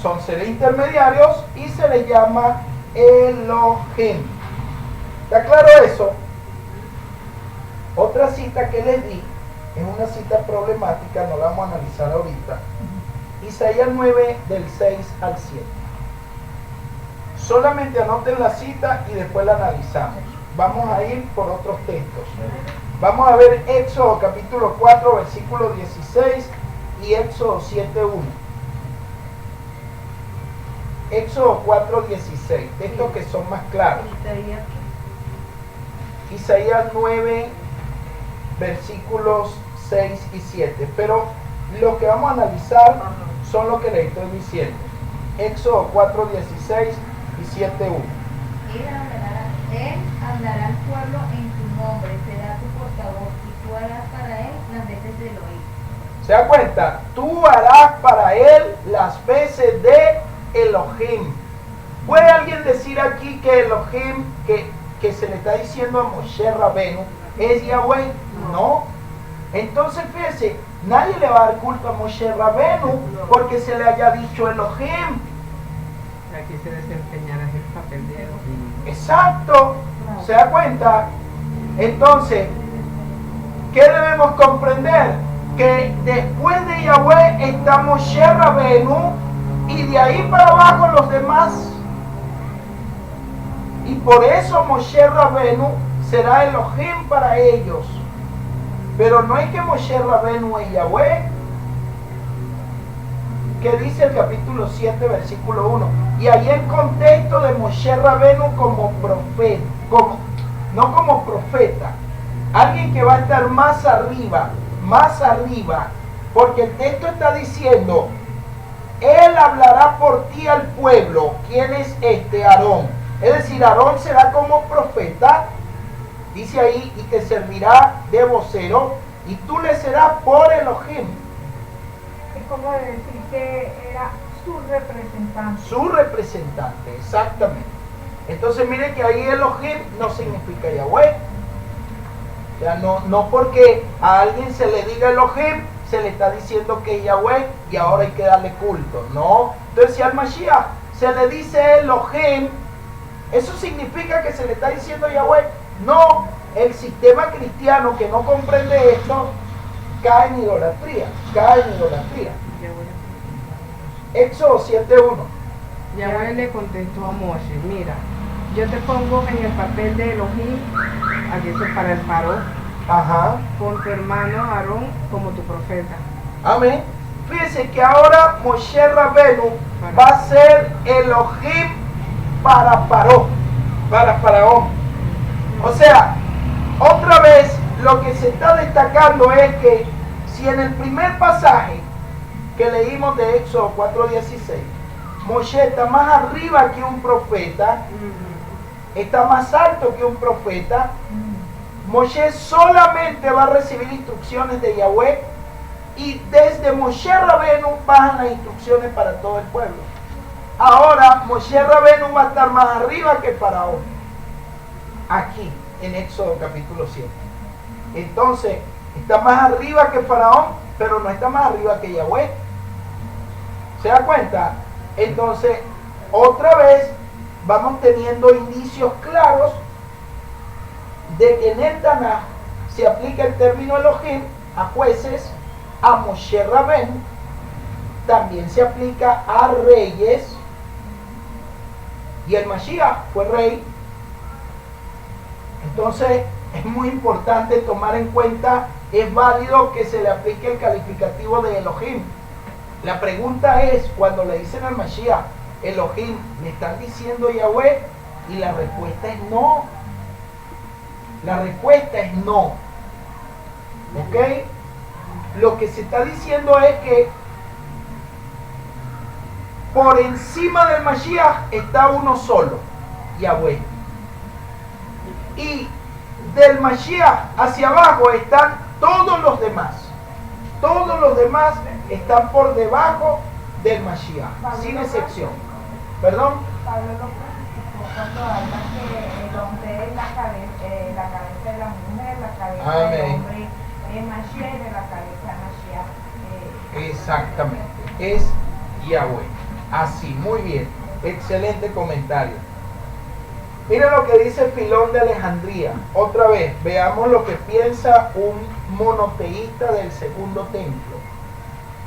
Son seres intermediarios y se les llama Elohim. ¿Está claro eso? Otra cita que les di es una cita problemática, no la vamos a analizar ahorita. Isaías 9 del 6 al 7. Solamente anoten la cita y después la analizamos. Vamos a ir por otros textos. Vamos a ver Éxodo capítulo 4 versículo 16 y Éxodo 7:1. Éxodo 4:16, textos que son más claros. Isaías 9 versículos 6 y 7. Pero lo que vamos a analizar son lo que les estoy diciendo. Éxodo 4:16 y 7:1. Él hablará al pueblo en tu nombre, será tu portavoz, y tú harás para él las veces del oír. ¿Se da cuenta? Tú harás para él las veces de Elohim. ¿Puede alguien decir aquí que Elohim, que se le está diciendo a Moshe Rabenu, es Yahweh? No. Entonces fíjese, nadie le va a dar culto a Moshe Rabenu porque se le haya dicho Elohim. Aquí se desempeñará el papel de Elohim. Exacto. ¿Se da cuenta? Entonces, ¿qué debemos comprender? Que después de Yahweh está Moshe Rabenu y de ahí para abajo los demás. Y por eso Moshe Rabenu será Elohim para ellos. Pero no es que Moshe Rabenu es Yahweh. Que dice el capítulo 7 versículo 1. Y ahí el contexto de Moshe Rabenu como profeta, no como profeta, alguien que va a estar más arriba, porque el texto está diciendo, él hablará por ti al pueblo. ¿Quién es este? Aarón. Es decir, Aarón será como profeta, dice ahí, y te servirá de vocero, y tú le serás por Elohim. Es como decir que era su representante. Su representante, exactamente. Entonces mire que ahí Elohim no significa Yahweh. O sea, no porque a alguien se le diga Elohim, se le está diciendo que es Yahweh y ahora hay que darle culto. No. Entonces si al Mashiach se le dice Elohim, ¿eso significa que se le está diciendo Yahweh? No, el sistema cristiano que no comprende esto cae en idolatría, cae en idolatría. Éxodo 7:1. Yahweh le contestó a Moshe, mira, yo te pongo en el papel de Elohim, aquí es para el faro, Ajá, con tu hermano Aarón como tu profeta. amén. Fíjense que ahora Moshe Rabenu va a ser Elohim para Faraón. O sea, otra vez lo que se está destacando es que si en el primer pasaje que leímos de Éxodo 4:16, Moshe está más arriba que un profeta, está más alto que un profeta, Moshe solamente va a recibir instrucciones de Yahweh y desde Moshe Rabenu bajan las instrucciones para todo el pueblo. Ahora Moshe Rabenu va a estar más arriba que Faraón, aquí en Éxodo capítulo 7. Entonces, está más arriba que Faraón, pero no está más arriba que Yahweh. ¿Se da cuenta? Entonces, otra vez vamos teniendo indicios claros de que en el Tanaj se aplica el término Elohim a jueces, a Moshe Rabenu, también se aplica a reyes, y el Mashiach fue rey. Entonces es muy importante tomar en cuenta, es válido que se le aplique el calificativo de Elohim. La pregunta es, cuando le dicen al Mashiach Elohim, ¿le están diciendo Yahweh? Y la respuesta es no. La respuesta es no. ¿Ok? Lo que se está diciendo es que por encima del Mashiach está uno solo, Yahweh. Y del Mashiach hacia abajo están todos los demás. Todos los demás están por debajo del Mashiach, sin excepción. ¿Perdón? Pablo lo clasificó cuando habla que el hombre es la cabeza de la mujer, la cabeza del Amén. hombre es Mashiach, de la cabeza Mashiach. Exactamente, es Yahweh. Así, muy bien. Excelente comentario. Miren lo que dice Filón de Alejandría. Otra vez, veamos lo que piensa un monoteísta del segundo templo.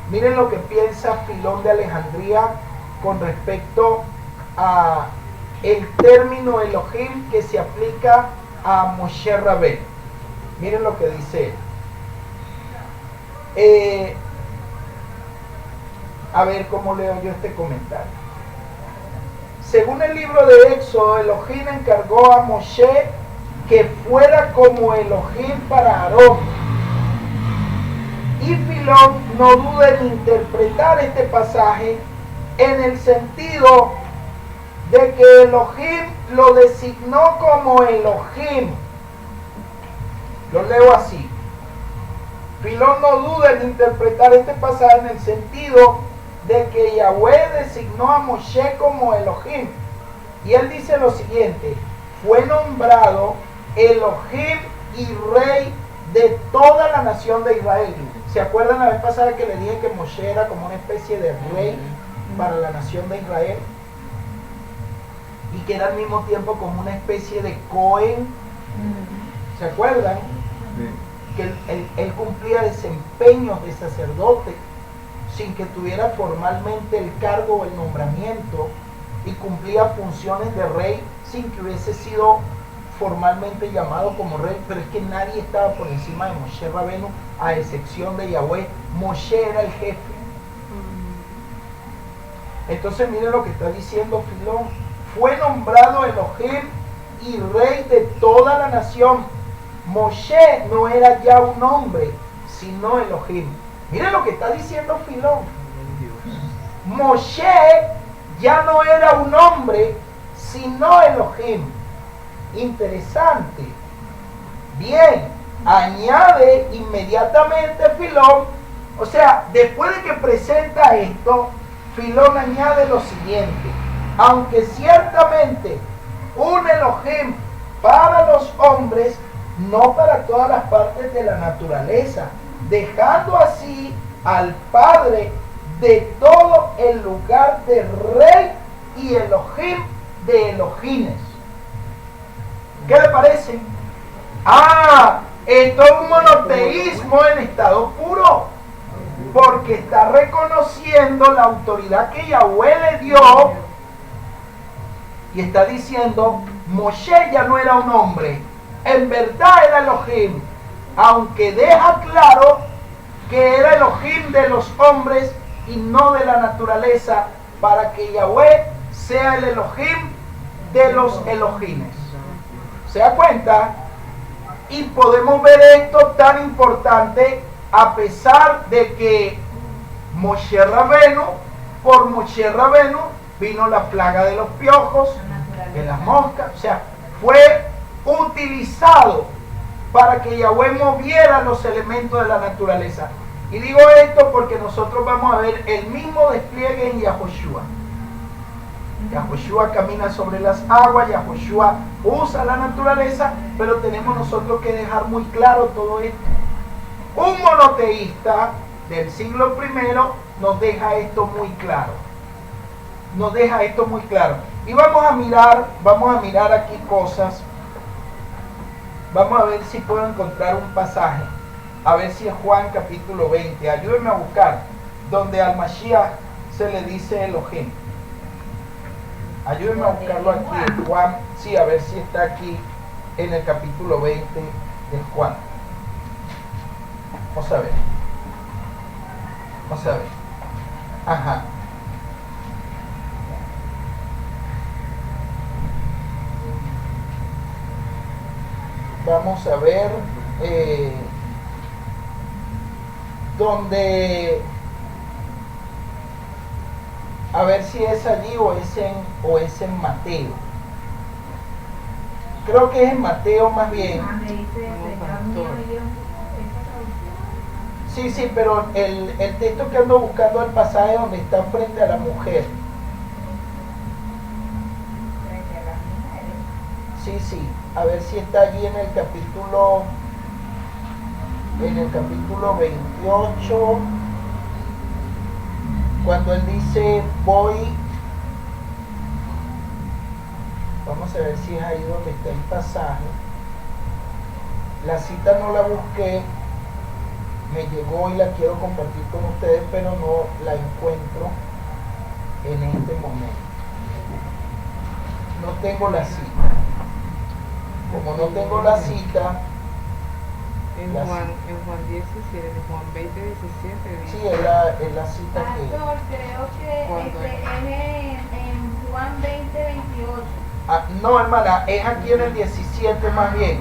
Miren lo que piensa Filón de Alejandría con respecto a el término Elohim que se aplica a Moshe Rabén. Miren lo que dice él. A ver cómo leo yo este comentario. Según el libro de Éxodo, Elohim encargó a Moshe que fuera como Elohim para Aarón. Y Filón no duda en interpretar este pasaje en el sentido de que Elohim lo designó como Elohim. Lo leo así. Filón no duda en interpretar este pasaje en el sentido de que Yahweh designó a Moshe como Elohim. Y él dice lo siguiente: fue nombrado Elohim y rey de toda la nación de Israel. ¿Se acuerdan la vez pasada que le dije que Moshe era como una especie de rey para la nación de Israel? Y que era al mismo tiempo como una especie de Cohen. ¿Se acuerdan? Sí. Que él cumplía desempeños de sacerdote sin que tuviera formalmente el cargo o el nombramiento, y cumplía funciones de rey sin que hubiese sido formalmente llamado como rey. Pero es que nadie estaba por encima de Moshe Rabenu, a excepción de Yahweh. Moshe era el jefe. Entonces miren lo que está diciendo Filón: fue nombrado Elohim y rey de toda la nación. Moshe no era ya un hombre, sino Elohim. Miren lo que está diciendo Filón. Moshe ya no era un hombre, sino Elohim. Interesante. Bien, añade inmediatamente Filón, o sea, después de que presenta esto, Filón añade lo siguiente: aunque ciertamente un Elohim para los hombres, no para todas las partes de la naturaleza, dejando así al Padre de todo el lugar de rey y Elohim de Elohines. ¿Qué le parece? Esto es un monoteísmo en estado puro, porque está reconociendo la autoridad que Yahweh le dio y está diciendo, Moshe ya no era un hombre, en verdad era Elohim, aunque deja claro que era Elohim de los hombres y no de la naturaleza, para que Yahweh sea el Elohim de los Elohines. ¿Se da cuenta? Y podemos ver esto tan importante a pesar de que Moshe Rabenu, por Moshe Rabenu vino la plaga de los piojos, de las moscas, o sea, fue utilizado para que Yahweh moviera los elementos de la naturaleza. Y digo esto porque nosotros vamos a ver el mismo despliegue en Yahoshua. Yahoshua camina sobre las aguas, Yahoshua usa la naturaleza, pero tenemos nosotros que dejar muy claro todo esto. Un monoteísta del siglo I nos deja esto muy claro. Nos deja esto muy claro. Y vamos a mirar aquí cosas. Vamos a ver si puedo encontrar un pasaje. A ver si es Juan capítulo 20. Ayúdenme a buscar donde al Mashiach se le dice Elohim. Ayúdenme a buscarlo aquí en Juan. Sí, a ver si está aquí en el capítulo 20 de Juan. Vamos a ver. Vamos a ver. Ajá. Vamos a ver donde, a ver si es allí o es en Mateo. Creo que es en Mateo más bien. Sí, pero el texto que ando buscando es el pasaje donde está frente a la mujer. Sí, a ver si está allí en el capítulo 28, cuando él dice voy. Vamos a ver si es ahí donde está el pasaje. La cita no la busqué, me llegó y la quiero compartir con ustedes, pero no la encuentro en este momento. No tengo la cita. Como no tengo la cita, en Juan 17, en Juan 20, 17. Sí, es la cita que... Pastor, creo que es en Juan 20, 28. No, hermana, es aquí en el 17 más bien.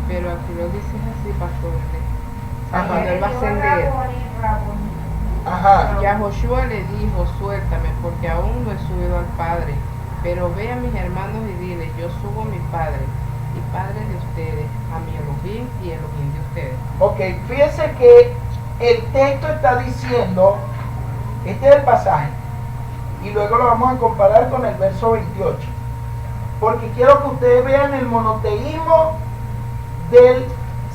Pero aquí lo dices así, pastor. Ajá. Cuando él va a ascender. Ajá. Yahoshua le dijo, suéltame, porque aún no he subido al Padre. Pero ve a mis hermanos y dile, yo subo a mi Padre y Padre de ustedes, a mi Elohim y Elohim de ustedes. Ok, fíjense que el texto está diciendo, este es el pasaje, y luego lo vamos a comparar con el verso 28, porque quiero que ustedes vean el monoteísmo del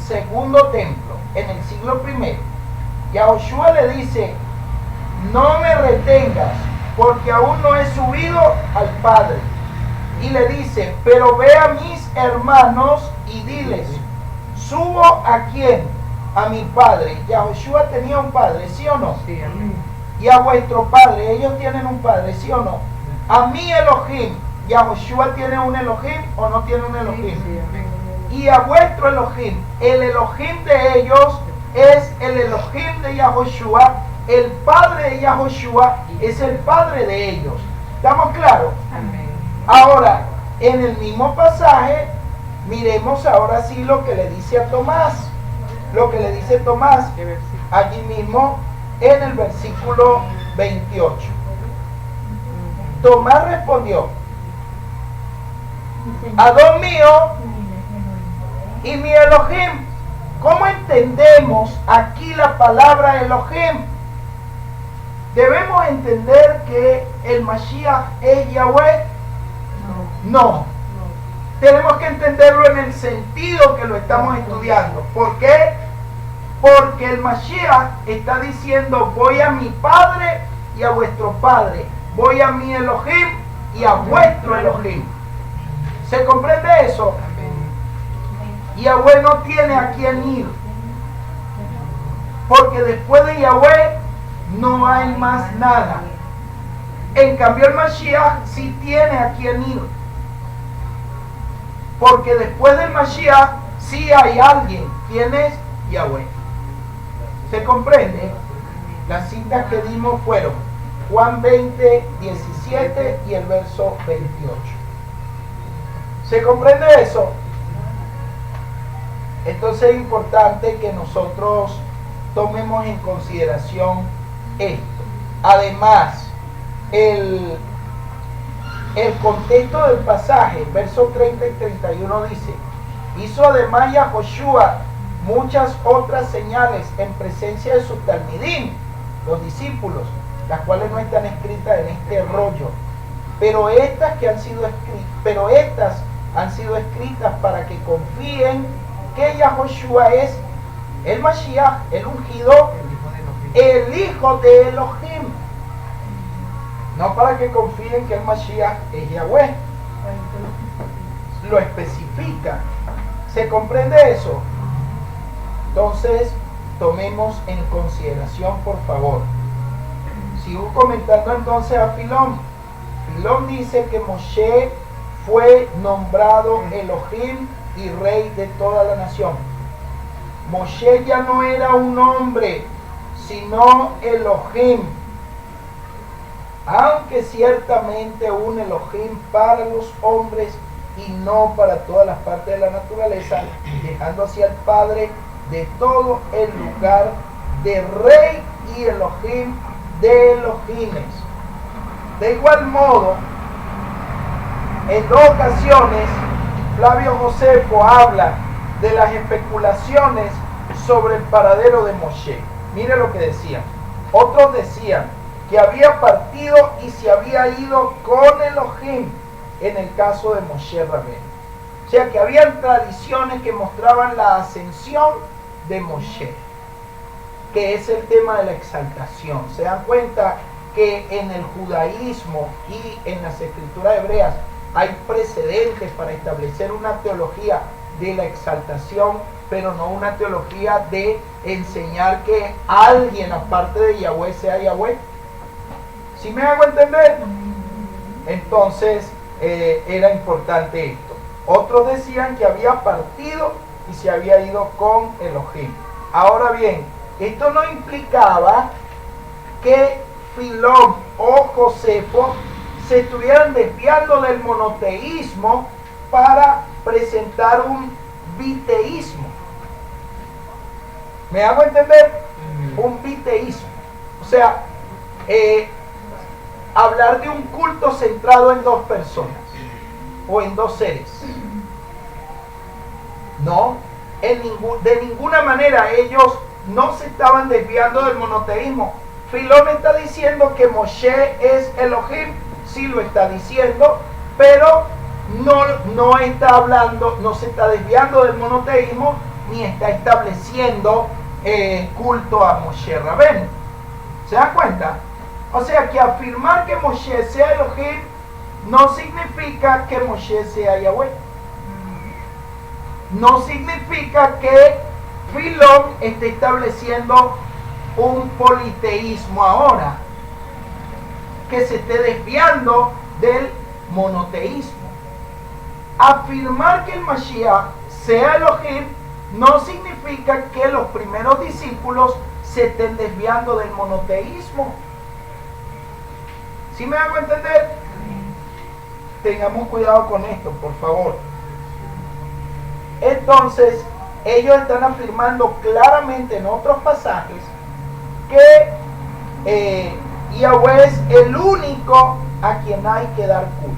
segundo templo, en el siglo I. Yahoshua le dice, no me retengas, porque aún no he subido al Padre. Y le dice, pero ve a mis hermanos y diles, ¿subo a quién? A mi Padre. Yahoshua tenía un Padre, ¿sí o no? Sí, amén. Y a vuestro Padre, ellos tienen un Padre, ¿sí o no? A mi Elohim, ¿Yahoshua tiene un Elohim o no tiene un Elohim? Sí, amén. Y a vuestro Elohim, el Elohim de ellos es el Elohim de Yahoshua, el Padre de Yahoshua es el Padre de ellos. ¿Estamos claros? Amén. Ahora, en el mismo pasaje, miremos ahora sí lo que le dice a Tomás. Lo que le dice Tomás, ¿Qué versículo? allí mismo en el versículo 28. Tomás respondió, Adón mío y mi Elohim. ¿Cómo entendemos aquí la palabra Elohim? ¿Debemos entender que el Mashiach es Yahweh? No. Tenemos que entenderlo en el sentido que lo estamos estudiando. ¿Por qué? Porque el Mashiach está diciendo, voy a mi Padre y a vuestro Padre. Voy a mi Elohim y a vuestro Elohim. ¿Se comprende eso? Yahweh no tiene a quién ir, porque después de Yahweh no hay más nada. En cambio el Mashiach sí tiene a quién ir, porque después del Mashiach sí hay alguien. ¿Quién es? Yahweh. ¿Se comprende? Las citas que dimos fueron Juan 20, 17 y el verso 28. ¿Se comprende eso? Entonces es importante que nosotros tomemos en consideración esto. Además, el contexto del pasaje, versos 30 y 31 dice: hizo además Yahoshua muchas otras señales en presencia de sus talmidim, los discípulos, las cuales no están escritas en este rollo, pero estas han sido escritas para que confíen que Yahoshua es el Mashiach, el ungido, el hijo de Elohim. No para que confíen que el Mashiach es Yahweh. Lo especifica. ¿Se comprende eso? Entonces, tomemos en consideración, por favor. Sigo comentando entonces a Filón. Filón dice que Moshe fue nombrado Elohim y rey de toda la nación. Moshe ya no era un hombre, sino Elohim. Aunque ciertamente un Elohim para los hombres y no para todas las partes de la naturaleza, dejando así al Padre de todo el lugar de rey y Elohim de Elohimes. De igual modo, en dos ocasiones Flavio Josefo habla de las especulaciones sobre el paradero de Moshe. Mire lo que decían. Otros decían que había partido y se había ido con Elohim en el caso de Moshe Rabbeinu. O sea que habían tradiciones que mostraban la ascensión de Moshe, que es el tema de la exaltación. Se dan cuenta que en el judaísmo y en las escrituras hebreas hay precedentes para establecer una teología de la exaltación, pero no una teología de enseñar que alguien aparte de Yahweh sea Yahweh. ¿Sí me hago entender? Entonces era importante esto. Otros decían que había partido y se había ido con Elohim. Ahora bien, esto no implicaba que Filón o Josefo se estuvieran desviando del monoteísmo para presentar un biteísmo. ¿Me hago entender? Un biteísmo. O sea, hablar de un culto centrado en dos personas o en dos seres. No, de ninguna manera ellos no se estaban desviando del monoteísmo. Filón está diciendo que Moshe es Elohim, sí lo está diciendo, pero no está hablando, no se está desviando del monoteísmo ni está estableciendo culto a Moshe Rabbeinu. ¿Se dan cuenta? O sea que afirmar que Moshe sea Elohim no significa que Moshe sea Yahweh. No significa que Filón esté estableciendo un politeísmo ahora, que se esté desviando del monoteísmo. Afirmar que el Mashiach sea Elohim no significa que los primeros discípulos se estén desviando del monoteísmo. ¿Sí me hago entender? Tengamos cuidado con esto, por favor. Entonces, ellos están afirmando claramente en otros pasajes que Yahweh es el único a quien hay que dar culto.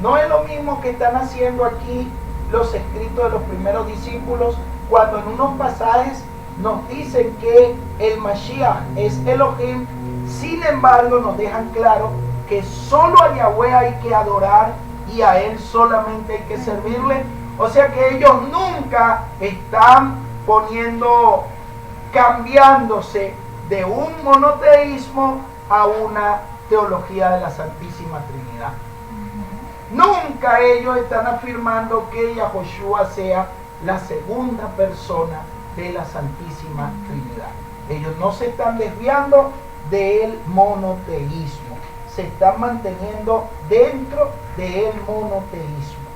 No es lo mismo que están haciendo aquí los escritos de los primeros discípulos, cuando en unos pasajes nos dicen que el Mashiach es Elohim, sin embargo nos dejan claro que solo a Yahweh hay que adorar y a Él solamente hay que servirle. O sea que ellos nunca están cambiándose de un monoteísmo a una teología de la Santísima Trinidad. Nunca ellos están afirmando que Yahoshua sea la segunda persona de la Santísima Trinidad. Ellos no se están desviando del monoteísmo, se están manteniendo dentro del monoteísmo.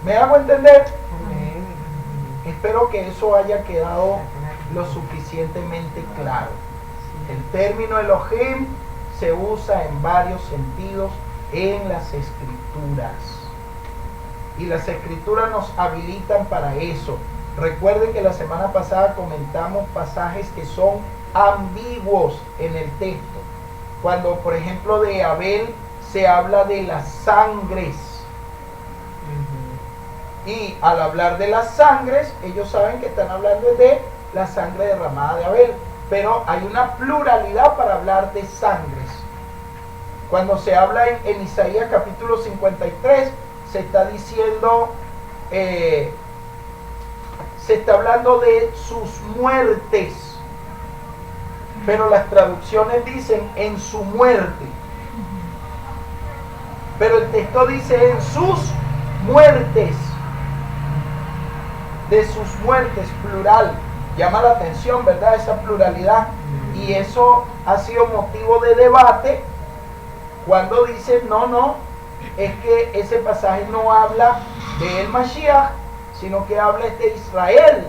¿Me hago entender? Amén. Espero que eso haya quedado lo suficientemente claro. El término Elohim se usa en varios sentidos en las Escrituras. Y las Escrituras nos habilitan para eso. Recuerden que la semana pasada comentamos pasajes que son ambiguos en el texto. Cuando, por ejemplo, de Abel se habla de las sangres. Y al hablar de las sangres, ellos saben que están hablando de la sangre derramada de Abel. Pero hay una pluralidad para hablar de sangres. Cuando se habla en Isaías capítulo 53, se está diciendo, se está hablando de sus muertes. Pero las traducciones dicen en su muerte. Pero el texto dice en sus muertes. De sus muertes, plural. Llama la atención, ¿verdad? Esa pluralidad. Y eso ha sido motivo de debate cuando dicen, no, es que ese pasaje no habla de el Mashiach, sino que habla de Israel.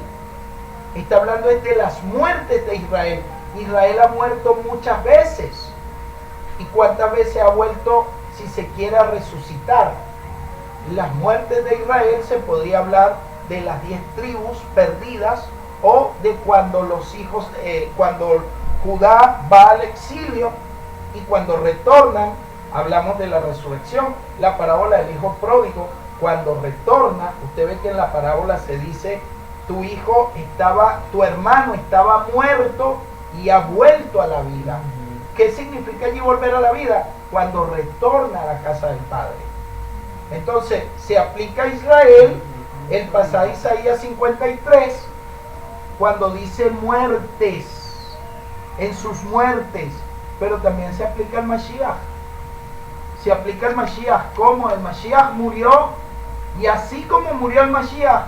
Está hablando de las muertes de Israel. Israel ha muerto muchas veces. ¿Y cuántas veces ha vuelto, si se quiere, a resucitar? Las muertes de Israel se podría hablar de las 10 tribus perdidas, o de cuando los hijos, cuando Judá va al exilio y cuando retornan, hablamos de la resurrección. La parábola del hijo pródigo, cuando retorna, usted ve que en la parábola se dice, tu hermano estaba muerto y ha vuelto a la vida. ¿Qué significa allí volver a la vida? Cuando retorna a la casa del Padre. Entonces, se aplica a Israel el pasaje de Isaías 53, cuando dice muertes, en sus muertes, pero también se aplica al Mashiach. Se aplica al Mashiach, como el Mashiach murió, y así como murió el Mashiach,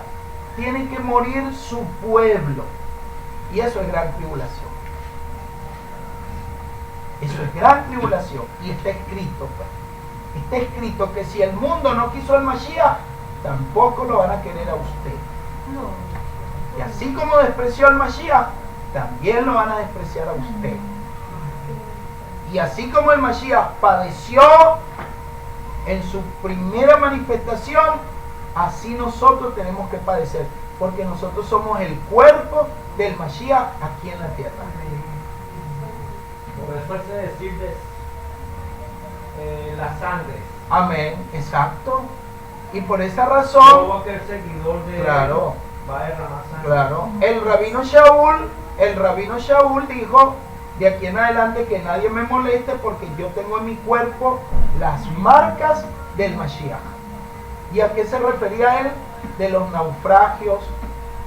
tiene que morir su pueblo. Y eso es gran tribulación. Eso es gran tribulación. Y está escrito, pues. Está escrito que si el mundo no quiso al Mashiach, tampoco lo van a querer a usted. Y así como despreció al Mashiach, también lo van a despreciar a usted. Y así como el Mashiach padeció en su primera manifestación, así nosotros tenemos que padecer, porque nosotros somos el cuerpo del Mashiach aquí en la tierra. Por eso es decir la sangre. Amén, exacto. Y por esa Todo razón, aquel seguidor de claro, va a derramar sangre. claro, el rabino Shaul dijo, de aquí en adelante que nadie me moleste porque yo tengo en mi cuerpo las marcas del Mashiach. ¿Y a qué se refería él? De los naufragios,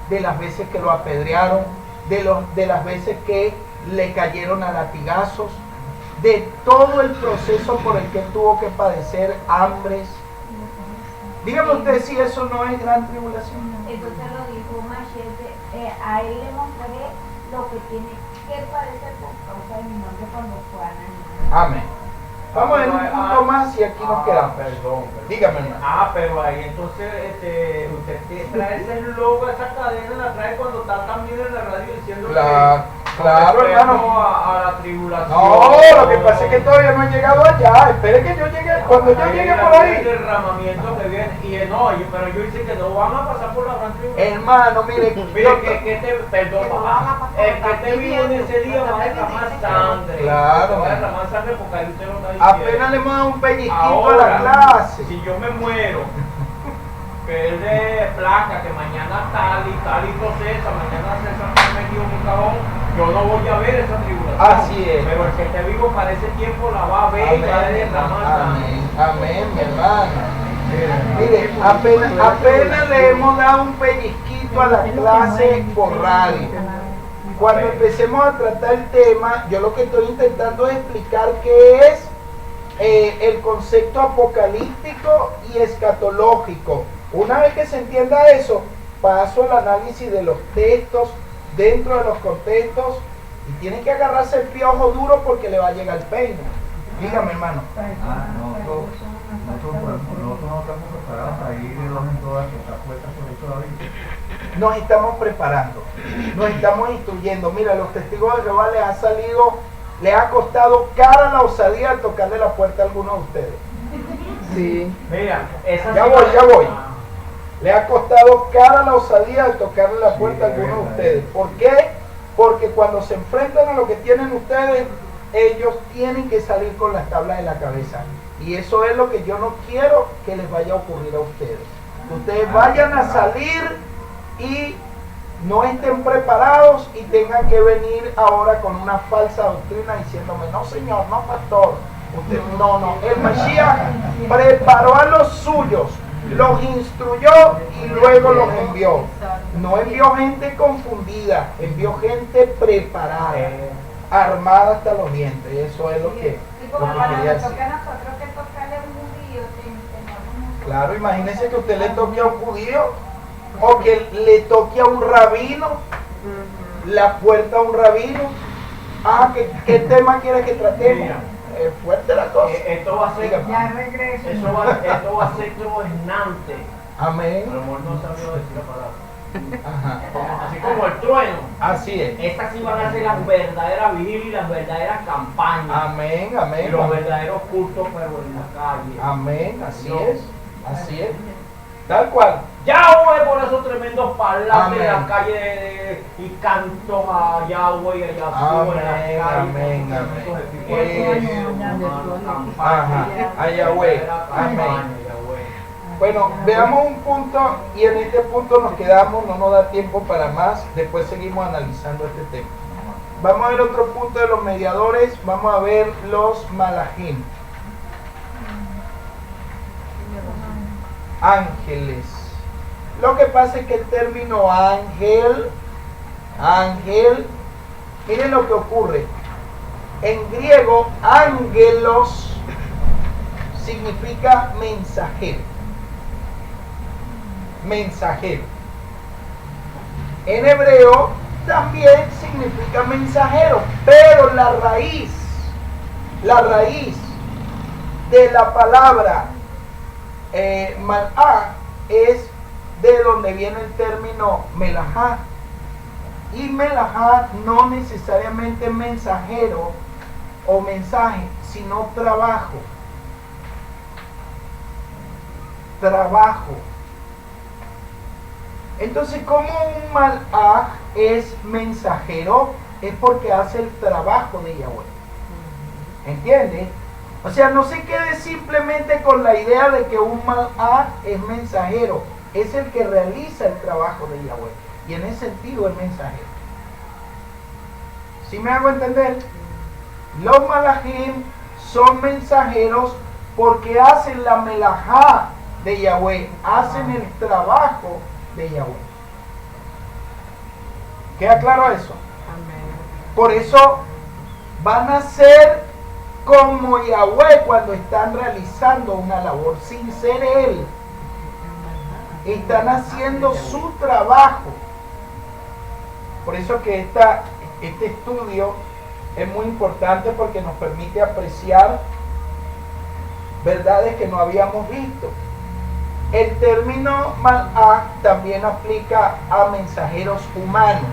de las veces que lo apedrearon, de las veces que le cayeron a latigazos, de todo el proceso por el que tuvo que padecer hambres. Dígame usted si eso no es gran tribulación. Entonces lo dijo Machete, a él le mostraré lo que tiene que padecer por causa de mi nombre cuando fue a Ananías. Amén. Vamos a ver un punto más y aquí nos quedamos. Perdón. Dígame, hermano. Pero ahí entonces usted trae ese logo, esa cadena la trae cuando está también en la radio diciendo Claro, hermano. a la tribulación. No, lo que pasa es que todavía no he llegado allá. Espere que yo llegue. Cuando yo llegue por ahí. El derramamiento que viene. Pero yo dice que no van a pasar por la gran tribulación. Hermano, mire. Perdón, papá. El que te viene ese día va a derramar sangre. Claro. Va a derramar sangre porque ahí usted lo está diciendo. Apenas le hemos dado un pellizquito Ahora, a la clase. Si yo me muero, que es de placa, que mañana tal y César, mañana César está metido en un cajón, yo no voy a ver esa tribulación. Así es. Pero el que esté vivo para ese tiempo la va a ver y va a derramar sangre. Amén, mi hermano. Mire, apenas le hemos dado un pellizquito a la clase por radio. Cuando empecemos a tratar el tema, yo lo que estoy intentando es explicar qué es el concepto apocalíptico y escatológico. Una vez que se entienda eso, paso el análisis de los textos dentro de los contextos y tiene que agarrarse el piojo duro porque le va a llegar el peine. Dígame, hermano. Nosotros no estamos preparados para ir de dos en todas estas puertas por eso todavía. Nos estamos preparando, nos estamos instruyendo. Mira, los testigos de Jehová les ha costado cara la osadía de tocarle la puerta a algunos de ustedes. Sí. Mira, esa Ya voy. Le ha costado cara la osadía de tocarle la puerta a algunos de ustedes. ¿Por qué? Porque cuando se enfrentan a lo que tienen ustedes, ellos tienen que salir con las tablas de la cabeza. Y eso es lo que yo no quiero que les vaya a ocurrir a ustedes. Que ustedes vayan a salir y no estén preparados y tengan que venir ahora con una falsa doctrina diciéndome, no señor, no pastor. Usted, no. El Mashiach preparó a los suyos, los instruyó y luego los envió. No envió gente confundida, envió gente preparada, armada hasta los dientes. Eso es lo que Y como cuando quería nos decir. toca a nosotros que tocarle a un judío, tenemos Claro, imagínense que usted le toque a un judío o que le toque a un rabino, la puerta a un rabino. ¿Qué tema quiere que tratemos? Mira. Fuerte la cosa. Esto va a ser, Dígame. ya regreso. esto va a ser troznante. A Amén. lo mejor no sabía decir la palabra. Ajá. Así como el trueno. Así es. Estas sí van a ser las verdaderas vigilias y las verdaderas campañas. Amén, Y amén. los Amén. verdaderos cultos, pero en la calle. Amén, así es. Así es. Tal cual. Yahweh por esos tremendos parlantes Amén. de la calle y cantos a Yahweh y a Yahshua en las calles. Amén, con amén. esos epitetos, Ajá, a Yahweh. Amén. Bueno, veamos un punto y en este punto nos quedamos, no nos da tiempo para más, después seguimos analizando este tema. Vamos a ver otro punto de los mediadores, vamos a ver los malajim. Ángeles. Lo que pasa es que el término ángel, miren lo que ocurre. En griego, ángelos significa mensajero. Mensajero. En hebreo también significa mensajero, pero la raíz de la palabra malach es de donde viene el término melajá. Y melajá no necesariamente mensajero o mensaje, sino trabajo. Trabajo. Entonces, como un malach es mensajero, es porque hace el trabajo de Yahweh. ¿Entiendes? O sea, no se quede simplemente con la idea de que un malach es mensajero, es el que realiza el trabajo de Yahweh. Y en ese sentido es mensajero. ¿Sí me hago entender? Los malajim son mensajeros porque hacen la melajá de Yahweh, hacen el trabajo de Yahweh. ¿Queda claro eso? Amén. Por eso van a ser como Yahweh cuando están realizando una labor sin ser Él. Están haciendo su trabajo. Por eso que este estudio es muy importante porque nos permite apreciar verdades que no habíamos visto. El término malach también aplica a mensajeros humanos.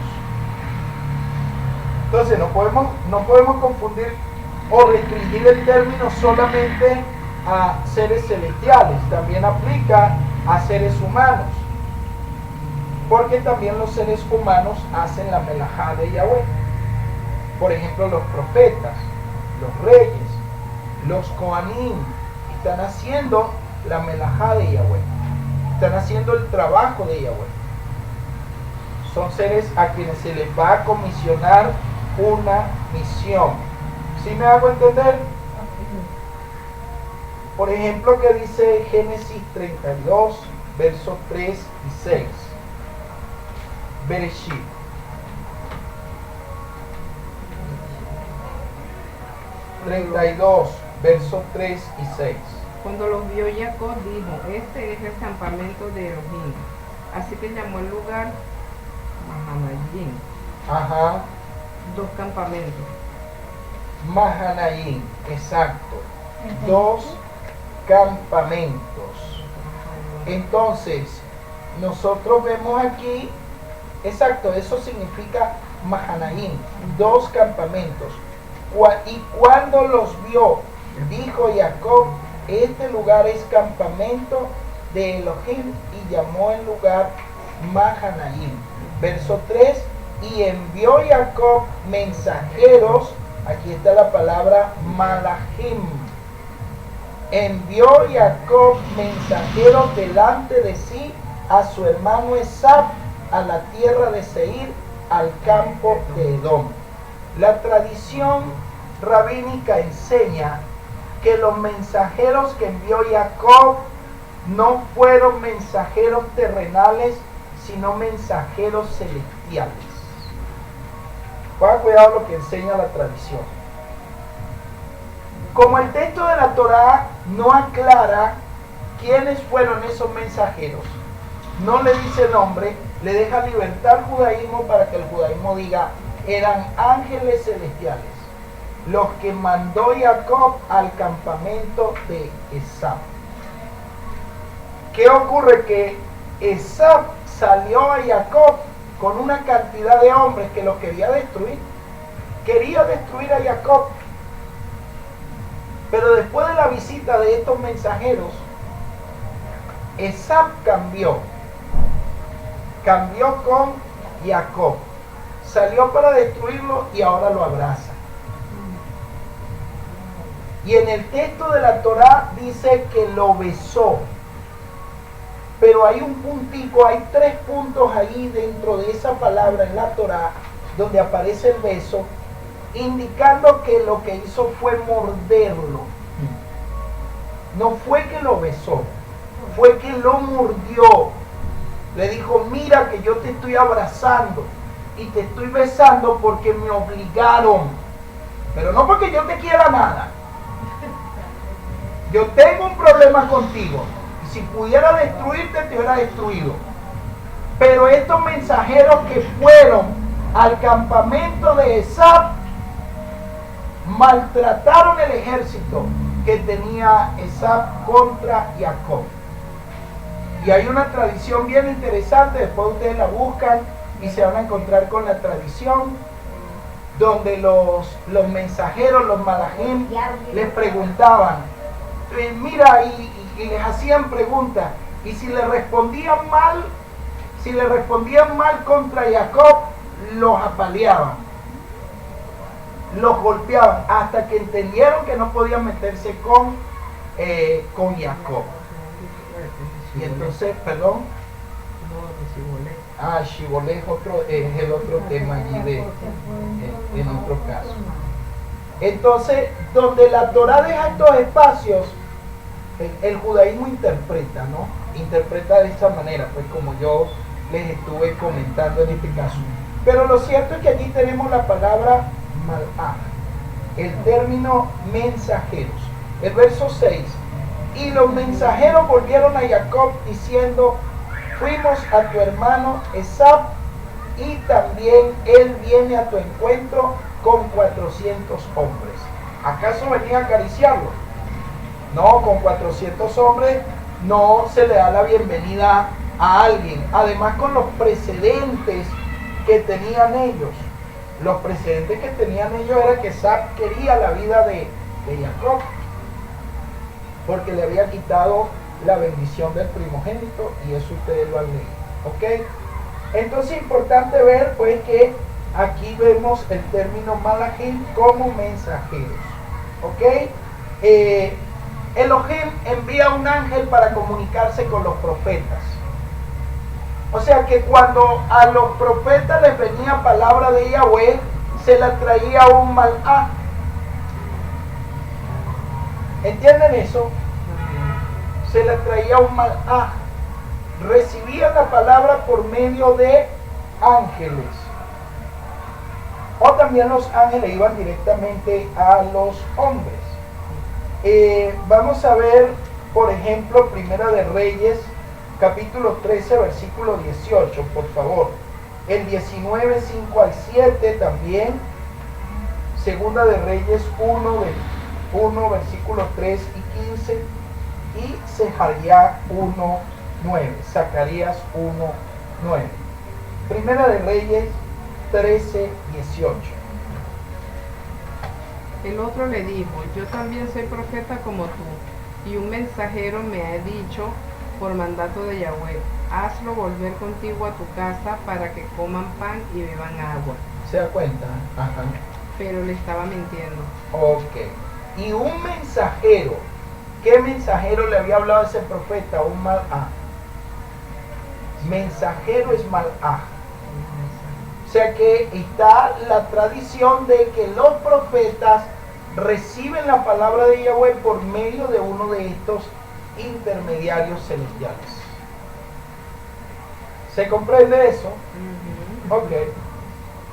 Entonces no podemos confundir o restringir el término solamente a seres celestiales, también aplica a seres humanos, porque también los seres humanos hacen la melajá de Yahweh. Por ejemplo, los profetas, los reyes, los kohanim están haciendo la melajá de Yahweh, están haciendo el trabajo de Yahweh. Son seres a quienes se les va a comisionar una misión. ¿Sí me hago entender? Por ejemplo, que dice Génesis 32, versos 3 y 6. Bereshit. Versos 3 y 6. Cuando los vio Jacob dijo, este es el campamento de Elohim. Así que llamó el lugar Mahanayim, Ajá, 2 campamentos. Mahanaim, exacto. 2 campamentos. Entonces, nosotros vemos aquí, exacto, eso significa Mahanaim, 2 campamentos. Y cuando los vio, dijo Jacob, este lugar es campamento de Elohim, y llamó el lugar Mahanaim. Verso 3, y envió Jacob mensajeros, aquí está la palabra Malachim. Envió Jacob mensajeros delante de sí a su hermano Esab a la tierra de Seir, al campo de Edom. La tradición rabínica enseña que los mensajeros que envió Jacob no fueron mensajeros terrenales, sino mensajeros celestiales. Pongan cuidado lo que enseña la tradición. Como el texto de la Torá no aclara quiénes fueron esos mensajeros, no le dice nombre, le deja libertad al judaísmo para que el judaísmo diga, eran ángeles celestiales, los que mandó Jacob al campamento de Esab. ¿Qué ocurre? Que Esab salió a Jacob con una cantidad de hombres que lo quería destruir. Quería destruir a Jacob. Pero después de la visita de estos mensajeros, Esab cambió con Jacob. Salió para destruirlo y ahora lo abraza. Y en el texto de la Torá dice que lo besó. Pero hay un puntico, hay 3 puntos ahí dentro de esa palabra en la Torá donde aparece el beso, indicando que lo que hizo fue morderlo. No fue que lo besó, fue que lo mordió. Le dijo, mira que yo te estoy abrazando y te estoy besando porque me obligaron, pero no porque yo te quiera nada. Yo tengo un problema contigo. Si pudiera destruirte, te hubiera destruido. Pero estos mensajeros que fueron al campamento de Esab maltrataron el ejército que tenía Esab contra Jacob. Y hay una tradición bien interesante, después ustedes la buscan y se van a encontrar con la tradición, donde los mensajeros, los malachim, les preguntaban, mira, y les hacían preguntas, y si le respondían mal contra Jacob, los apaleaban, los golpeaban, hasta que entendieron que no podían meterse con Jacob. Y entonces, perdón, Shibolé es el otro tema allí en otro caso. Entonces, donde la Torá deja estos espacios, el judaísmo interpreta, ¿no? Interpreta de esta manera, pues como yo les estuve comentando en este caso. Pero lo cierto es que aquí tenemos la palabra malach, el término mensajeros. El verso 6, y los mensajeros volvieron a Jacob diciendo, fuimos a tu hermano Esab, y también él viene a tu encuentro con 400 hombres. ¿Acaso venía a acariciarlo? No, con 400 hombres no se le da la bienvenida a alguien. Además, con los precedentes que tenían ellos. Los precedentes que tenían ellos era que Esab quería la vida de Jacob, porque le había quitado la bendición del primogénito, y eso ustedes lo han leído. ¿Ok? Entonces es importante ver pues que aquí vemos el término malachim como mensajeros. ¿Ok? Elohim envía un ángel para comunicarse con los profetas. O sea que cuando a los profetas les venía palabra de Yahweh, se la traía un malach. ¿Entienden eso? Se la traía un malach. Recibían la palabra por medio de ángeles. O también los ángeles iban directamente a los hombres. Vamos a ver, por ejemplo, Primera de Reyes, capítulo 13, versículo 18, por favor. El 19, 5 al 7 también. Segunda de Reyes 1, versículos 3 y 15. Y Zacarías 1, 9. Zacarías 1, 9. Primera de Reyes 13, 18. El otro le dijo, yo también soy profeta como tú, y un mensajero me ha dicho por mandato de Yahweh, hazlo volver contigo a tu casa para que coman pan y beban agua. ¿Se da cuenta? Ajá. Pero le estaba mintiendo. Ok. Y un mensajero, ¿qué mensajero le había hablado a ese profeta? Un malaj. Mensajero es malaj. O sea que está la tradición de que los profetas reciben la palabra de Yahweh por medio de uno de estos intermediarios celestiales. ¿Se comprende eso? Ok.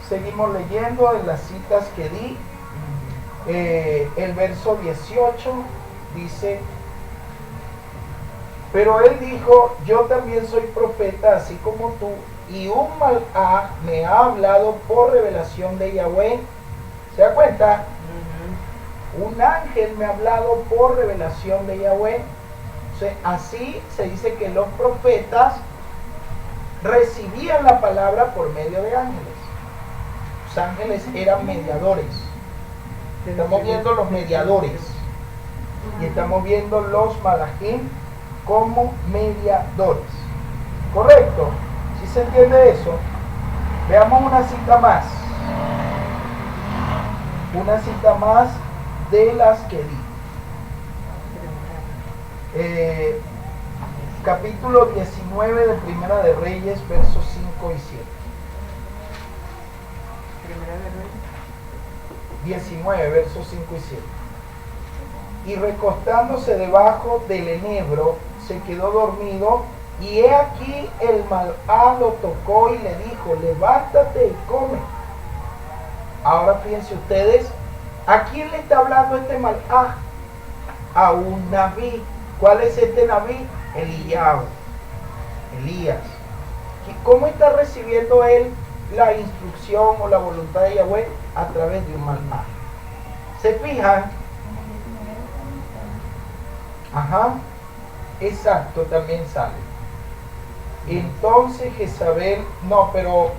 Seguimos leyendo en las citas que di. El verso 18 dice: pero él dijo, yo también soy profeta así como tú, y un malaj me ha hablado por revelación de Yahweh. ¿Se da cuenta? Un ángel me ha hablado por revelación de Yahweh. O sea, así se dice que los profetas recibían la palabra por medio de ángeles. Los ángeles eran mediadores. Estamos viendo los mediadores y estamos viendo los malajim como mediadores. ¿Correcto? ¿Sí se entiende eso? Veamos una cita más. Una cita más de las que di. Capítulo 19 de Primera de Reyes, versos 5 y 7. Primera de Reyes. 19, versos 5 y 7. Y recostándose debajo del enebro, se quedó dormido, y he aquí el malaj lo tocó y le dijo, levántate y come. Ahora fíjense ustedes, ¿a quién le está hablando este malaj? A un nabí. ¿Cuál es este nabí? Elías. ¿Cómo está recibiendo él la instrucción o la voluntad de Yahweh? A través de un malaj. ¿Se fijan? Ajá, exacto, también sale. Entonces Jezabel, no, pero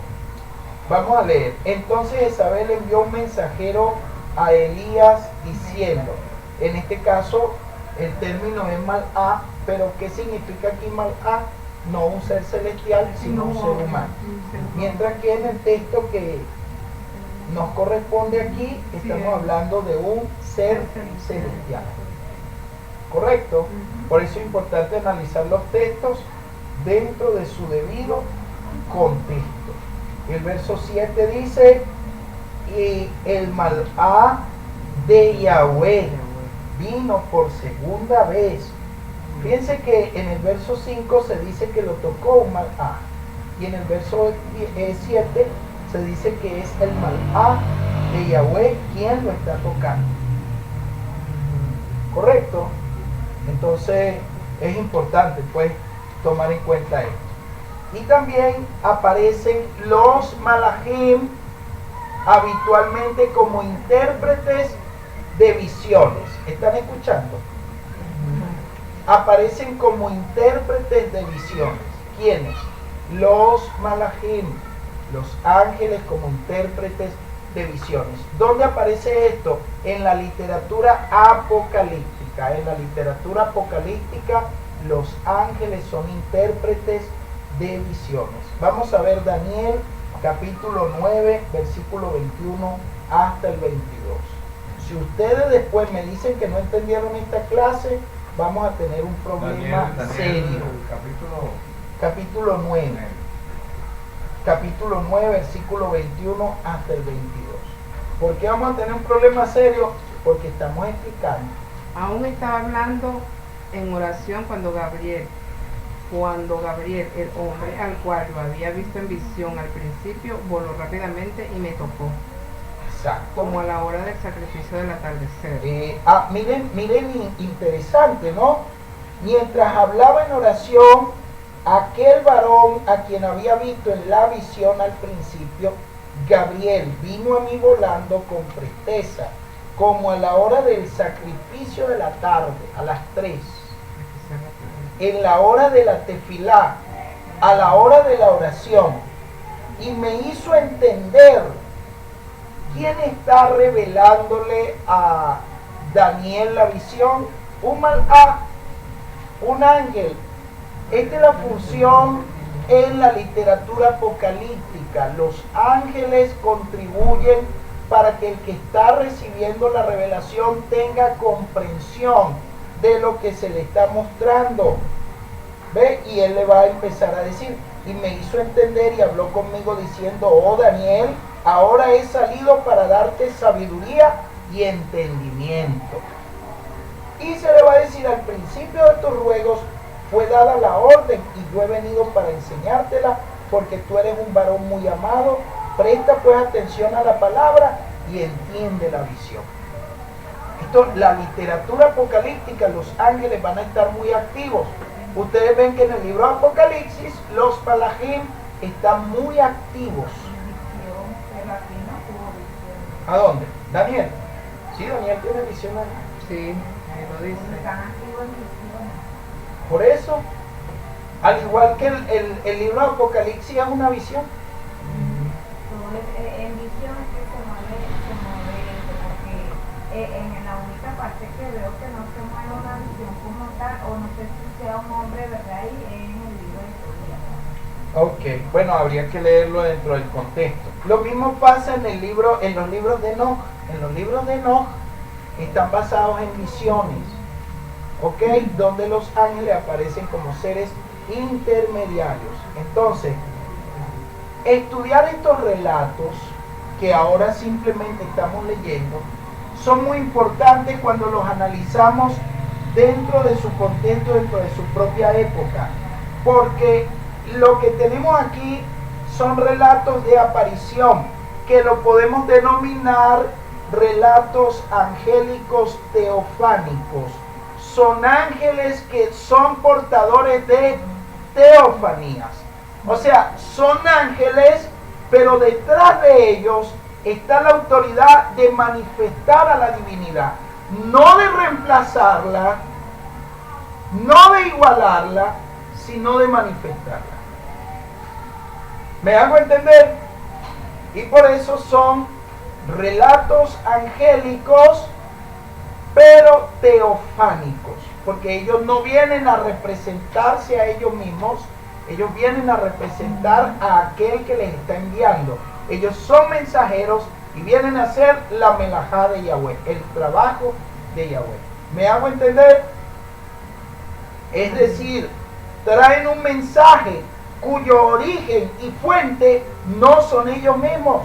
vamos a leer. Entonces Jezabel envió un mensajero a Elías diciendo, en este caso el término es malaj, pero ¿qué significa aquí malaj? No un ser celestial, sino un ser humano. Mientras que en el texto que nos corresponde aquí, estamos hablando de un ser celestial. ¿Correcto? Por eso es importante analizar los textos dentro de su debido contexto. El verso 7 dice, y el malaj de Yahweh vino por segunda vez. Fíjense que en el verso 5 se dice que lo tocó un malaj, y en el verso 7 se dice que es el malaj de Yahweh quien lo está tocando. ¿Correcto? Entonces es importante pues tomar en cuenta esto. Y también aparecen los malajim habitualmente como intérpretes de visiones. ¿Están escuchando? Aparecen como intérpretes de visiones. ¿Quiénes? Los malajim, los ángeles como intérpretes de visiones. ¿Dónde aparece esto? En la literatura apocalíptica. En la literatura apocalíptica los ángeles son intérpretes de visiones. Vamos a ver Daniel capítulo 9 versículo 21 hasta el 22. Si ustedes después me dicen que no entendieron esta clase, vamos a tener un problema serio. Capítulo 9. Capítulo 9, versículo 21 hasta el 22. ¿Por qué vamos a tener un problema serio? Porque estamos explicando. Aún estaba hablando en oración cuando Gabriel, el hombre al cual lo había visto en visión al principio, voló rápidamente y me tocó. Exacto. Como a la hora del sacrificio del atardecer. Miren, interesante, ¿no? Mientras hablaba en oración, aquel varón a quien había visto en la visión al principio, Gabriel, vino a mí volando con presteza, como a la hora del sacrificio de la tarde, a las 3, en la hora de la tefilá, a la hora de la oración, y me hizo entender quién está revelándole a Daniel la visión. Un malá, un ángel. Esta es la función en la literatura apocalíptica. Los ángeles contribuyen para que el que está recibiendo la revelación tenga comprensión de lo que se le está mostrando. ¿Ve? Y él le va a empezar a decir, y me hizo entender y habló conmigo diciendo, oh Daniel, ahora he salido para darte sabiduría y entendimiento. Y se le va a decir, al principio de tus ruegos fue dada la orden y yo he venido para enseñártela porque tú eres un varón muy amado. Presta pues atención a la palabra y entiende la visión. Esto, la literatura apocalíptica, los ángeles van a estar muy activos. Ustedes ven que en el libro de Apocalipsis los palajim están muy activos. Pero aquí no tuvo visión. ¿A dónde? Daniel. Sí, Daniel tiene visión ahí. Sí, ahí lo dice. Están activos en visión. Por eso, al igual que el libro de Apocalipsis es una visión. En visión es que se mueve eso, porque en la única parte que veo que no se mueve una visión como tal, o no sé si sea un hombre, ¿verdad? Y es en el libro de historia. Ok, bueno, habría que leerlo dentro del contexto. Lo mismo pasa en los libros de Enoch. En los libros de Enoch están basados en visiones, ok, donde los ángeles aparecen como seres intermediarios. Entonces, estudiar estos relatos que ahora simplemente estamos leyendo son muy importantes cuando los analizamos dentro de su contexto, dentro de su propia época, porque lo que tenemos aquí son relatos de aparición que lo podemos denominar relatos angélicos teofánicos. Son ángeles que son portadores de teofanías. O sea, son ángeles, pero detrás de ellos está la autoridad de manifestar a la divinidad, no de reemplazarla, no de igualarla, sino de manifestarla. ¿Me hago entender? Y por eso son relatos angélicos, pero teofánicos, porque ellos no vienen a representarse a ellos mismos, ellos vienen a representar a aquel que les está enviando. Ellos son mensajeros y vienen a hacer la melajá de Yahweh, el trabajo de Yahweh. ¿Me hago entender? Es decir, traen un mensaje cuyo origen y fuente no son ellos mismos.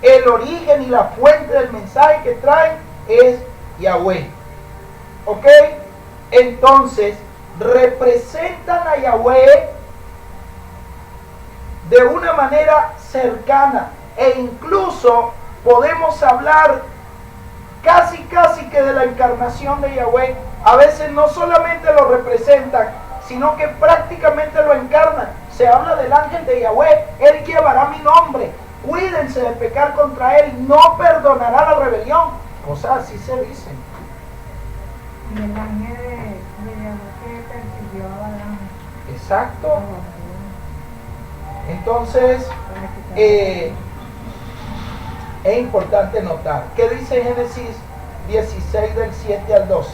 El origen y la fuente del mensaje que traen es Yahweh. ¿Ok? Entonces, representan a Yahweh de una manera cercana e incluso podemos hablar casi que de la encarnación de Yahweh. A veces no solamente lo representan, sino que prácticamente lo encarnan. Se habla del ángel de Yahweh, él llevará mi nombre, cuídense de pecar contra él, no perdonará la rebelión. Cosas así se dicen. Y el ángel de Yahweh que persiguió a Adán. Exacto. Entonces, es importante notar. ¿Qué dice Génesis 16 del 7 al 12?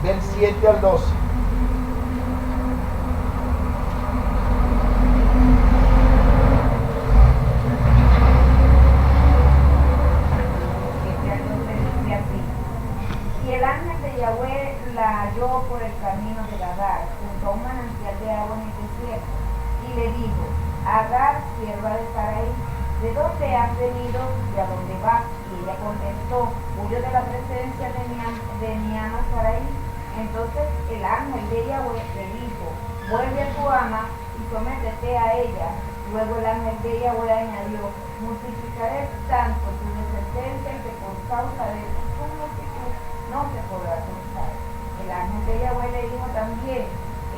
Del 7 al 12. Y el ángel de Yahweh la halló por el camino de Agar, junto a un manantial de agua en el desierto, y le dijo: Agar, sierva de Sarai, ¿de dónde has venido y a dónde vas? Y ella contestó: huyo de la presencia de mi ama Sarai. Entonces el ángel de Yahweh le dijo: vuelve a tu ama y sométete a ella. Luego el ángel de Yahweh añadió, multiplicaré tanto tu descendencia que por causa de tu multitud no se podrá contar. El ángel de Yahweh le dijo también,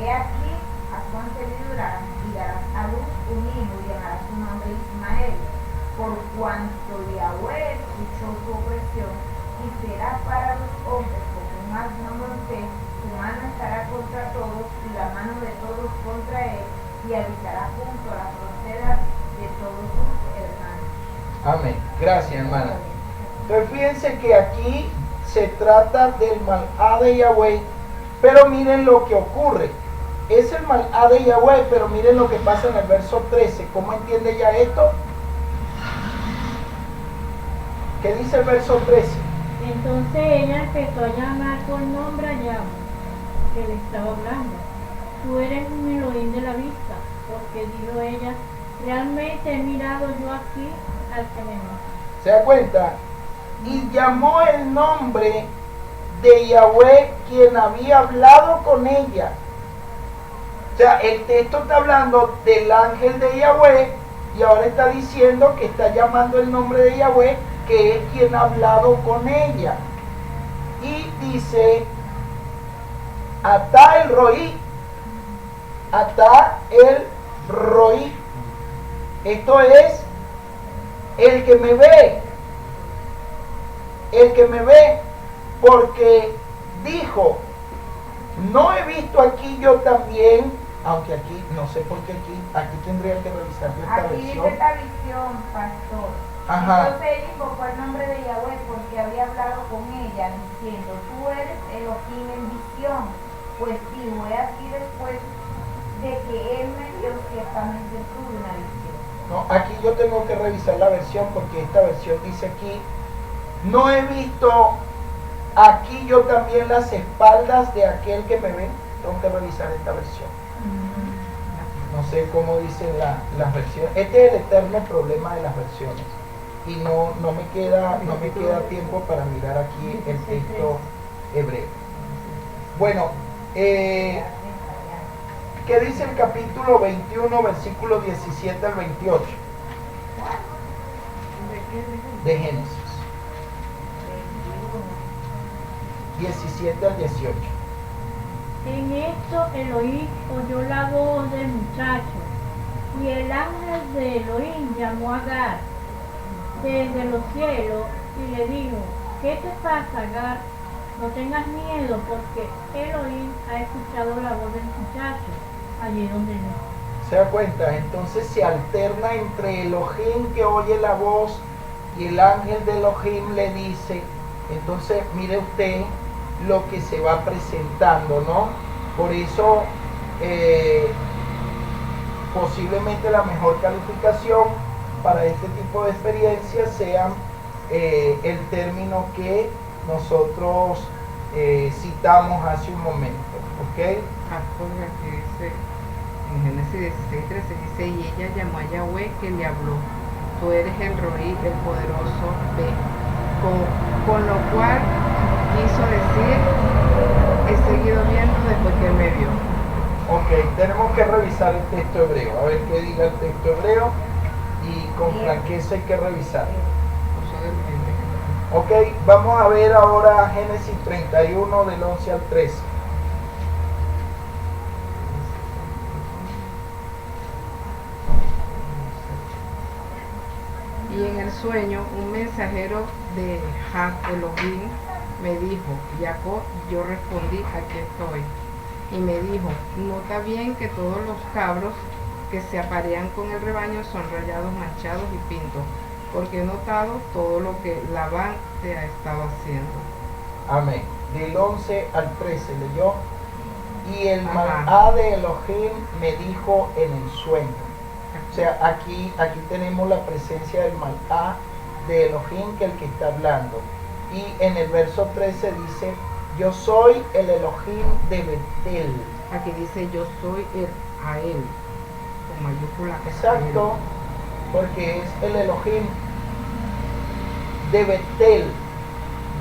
he aquí, a tu ancestral y darás a luz un hijo y llamarás su nombre Ismael, por cuanto Yahweh escuchó su opresión y será para los hombres como un asno montés, su mano estará contra todos y la mano de todos contra él, y habitará junto a la frontera de todos sus hermanos. Amén. Gracias, hermana. Entonces fíjense que aquí se trata del Malá de Yahweh, pero miren lo que ocurre. Es el Malá de Yahweh, pero miren lo que pasa en el verso 13. ¿Cómo entiende ya esto? ¿Qué dice el verso 13? Entonces ella empezó a llamar por nombre a Yahweh, que le estaba hablando. Tú eres un Elohim de la vista, porque dijo ella, realmente he mirado yo aquí al que me ama. ¿Se da cuenta? Y llamó el nombre de Yahweh, quien había hablado con ella. O sea, el texto está hablando del ángel de Yahweh y ahora está diciendo que está llamando el nombre de Yahweh, que es quien ha hablado con ella. Y dice, Atá el Roí, Atá el Roí. Esto es el que me ve, el que me ve, porque dijo, no he visto aquí yo también, aunque aquí, no sé por qué aquí tendría que revisar yo esta Aquí versión. dice esta visión, pastor. Ajá. Entonces ella invocó el nombre de Yahweh porque había hablado con ella, diciendo, tú eres Elohim en visión. Pues dijo, he aquí después de que él me dio, ciertamente tuve una visión. No, aquí yo tengo que revisar la versión porque esta versión dice aquí, no he visto aquí yo también las espaldas de aquel que me ve. Tengo que revisar esta versión. No sé cómo dicen las versiones. Este es el eterno problema de las versiones. Y no me queda tiempo para mirar aquí el texto hebreo. Bueno, ¿qué dice el capítulo 21, versículo 17 al 28 de Génesis? 17 al 18. En esto Elohim oyó la voz del muchacho, y el ángel de Elohim llamó a Agar desde los cielos y le dijo, ¿qué te pasa, Agar? No tengas miedo, porque Elohim ha escuchado la voz del muchacho allí donde no. ¿Se da cuenta? Entonces se alterna entre Elohim que oye la voz y el ángel de Elohim le dice. Entonces mire usted lo que se va presentando, ¿no? Por eso posiblemente la mejor calificación para este tipo de experiencias sea el término que nosotros citamos hace un momento, ¿ok? Porque aquí dice, en Génesis 16:13 dice, y ella llamó a Yahweh que le habló, tú eres el Roí, el poderoso, ve. Con lo cual quiso decir, he seguido viendo después que él me vio. Ok, tenemos que revisar el texto hebreo, a ver qué diga el texto hebreo y con franqueza hay que revisar. Ok, vamos a ver ahora Génesis 31 del 11 al 13. Y en el sueño un mensajero de Jah Elohim me dijo, Jacob, yo respondí, aquí estoy. Y me dijo, nota bien que todos los cabros que se aparean con el rebaño son rayados, manchados y pintos, porque he notado todo lo que Labán te ha estado haciendo. Amén. Del 11 al 13 leyó. Y el Ajá. Malá de Elohim me dijo en el sueño. O sea, aquí tenemos la presencia del Malá de Elohim, que es el que está hablando. Y en el verso 13 dice, yo soy el Elohim de Betel. Aquí dice, yo soy el a él, con mayúscula. Exacto, porque es el Elohim de Betel,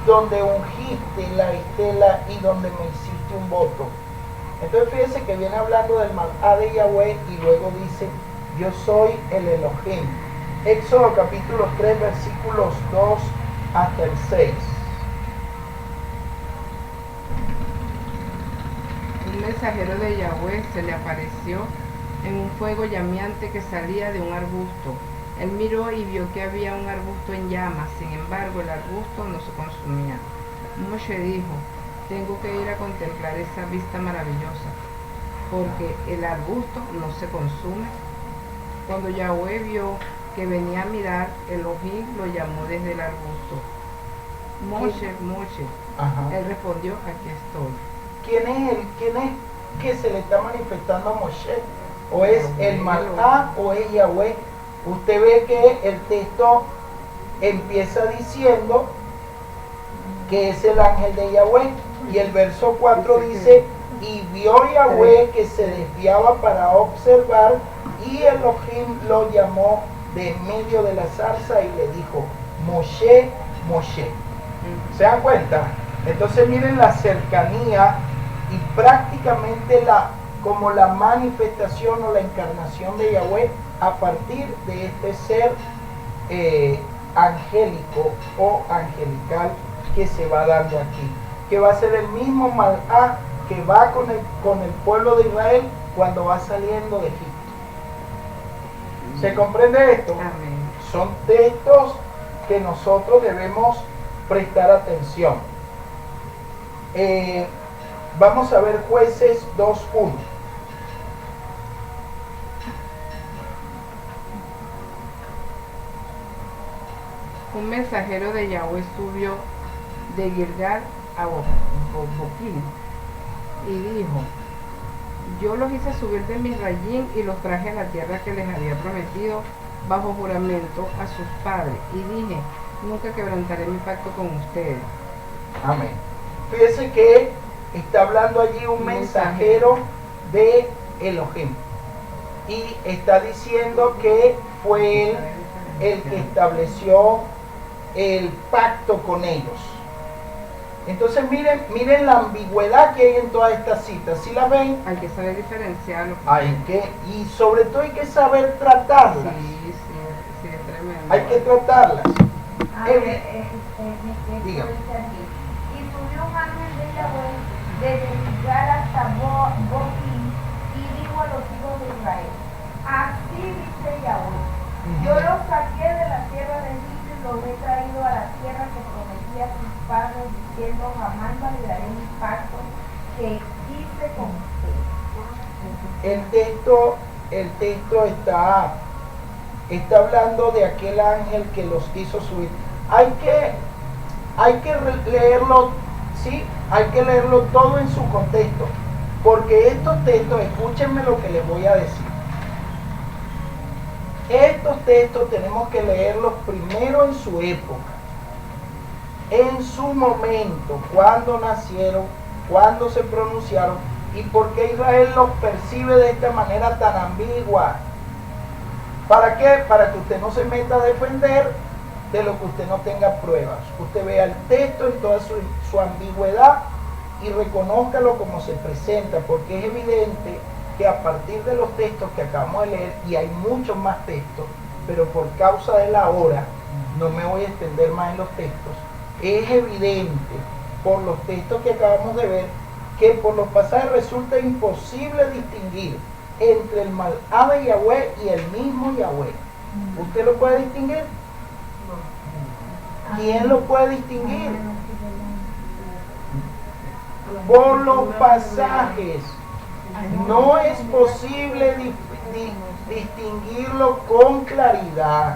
donde ungiste la estela y donde me hiciste un voto. Entonces fíjense que viene hablando del Malá de Yahweh y luego dice, yo soy el Elohim. Éxodo capítulo 3, versículos 2 hasta el 6. Un mensajero de Yahweh se le apareció en un fuego llameante que salía de un arbusto. Él miró y vio que había un arbusto en llamas, sin embargo el arbusto no se consumía. Moshe dijo, tengo que ir a contemplar esa vista maravillosa, porque el arbusto no se consume. Cuando Yahweh vio que venía a mirar, Elohim lo llamó desde el arbusto. Moshe, Moshe. Ajá. Él respondió, aquí estoy. ¿Quién es que se le está manifestando a Moshe? ¿O es el Malá o es Yahweh? Usted ve que el texto empieza diciendo que es el ángel de Yahweh, y el verso 4 dice, y vio Yahweh que se desviaba para observar, y Elohim lo llamó de en medio de la zarza y le dijo, Moshe, Moshe. ¿Se dan cuenta? Entonces miren la cercanía y prácticamente como la manifestación o la encarnación de Yahweh a partir de este ser angélico o angelical que se va dando aquí, que va a ser el mismo Malá que va con el pueblo de Israel cuando va saliendo de Egipto. ¿Se comprende esto? Amén. Son textos que nosotros debemos prestar atención. Vamos a ver Jueces 2:1. Un mensajero de Yahweh subió de Gilgal a Boquín y dijo, yo los hice subir de Misrayim y los traje a la tierra que les había prometido bajo juramento a sus padres, y dije, nunca quebrantaré mi pacto con ustedes. Amén. Fíjense que está hablando allí un mensajero de Elohim y está diciendo que fue él el que estableció el pacto con ellos. Entonces miren la ambigüedad que hay en todas estas citas. ¿Sí la ven? Hay que saber diferenciarlo. Y sobre todo hay que saber tratarlas. Sí, es tremendo. Hay que tratarlas. A ver, Diga. dice aquí, y subió un ángel de Yahweh desde Gilgal hasta Boquín y dijo a los hijos de Israel, así dice Yahweh, yo los saqué de la tierra de Egipto y los he traído a la tierra que prometí a sus padres, diciendo, jamás validaré mi pacto que hice con ustedes. El texto está hablando de aquel ángel que los hizo subir. Hay que leerlo, ¿sí? Hay que leerlo todo en su contexto, porque estos textos, escúchenme lo que les voy a decir. Estos textos tenemos que leerlos primero en su época, en su momento, cuando nacieron, cuando se pronunciaron, y por qué Israel los percibe de esta manera tan ambigua. ¿Para qué? Para que usted no se meta a defender de lo que usted no tenga pruebas. Usted vea el texto en toda su ambigüedad y reconózcalo como se presenta, porque es evidente que a partir de los textos que acabamos de leer, y hay muchos más textos, pero por causa de la hora no me voy a extender más en los textos, es evidente por los textos que acabamos de ver que por los pasajes resulta imposible distinguir entre el Malá de Yahweh y el mismo Yahweh. ¿Usted lo puede distinguir? ¿Quién lo puede distinguir? Por los pasajes. No es posible distinguirlo con claridad.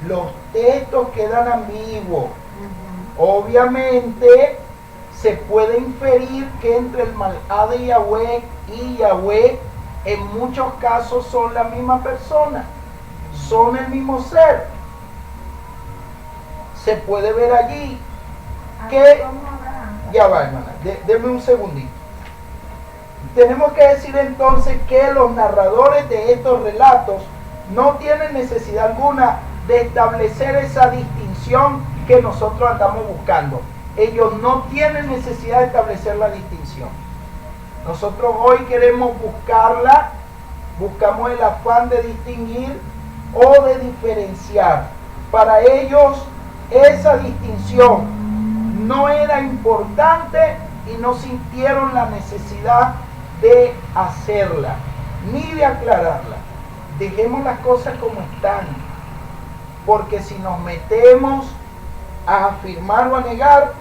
Los textos quedan ambiguos. Obviamente se puede inferir que entre el Malá de Yahweh y Yahweh en muchos casos son la misma persona, son el mismo ser. Se puede ver allí que... Ya va, hermana, denme un segundito. Tenemos que decir entonces que los narradores de estos relatos no tienen necesidad alguna de establecer esa distinción que nosotros andamos buscando. Ellos no tienen necesidad de establecer la distinción. Nosotros hoy queremos buscarla, buscamos el afán de distinguir o de diferenciar. Para ellos esa distinción no era importante y no sintieron la necesidad de hacerla, ni de aclararla. Dejemos las cosas como están, porque si nos metemos a afirmar o a negar,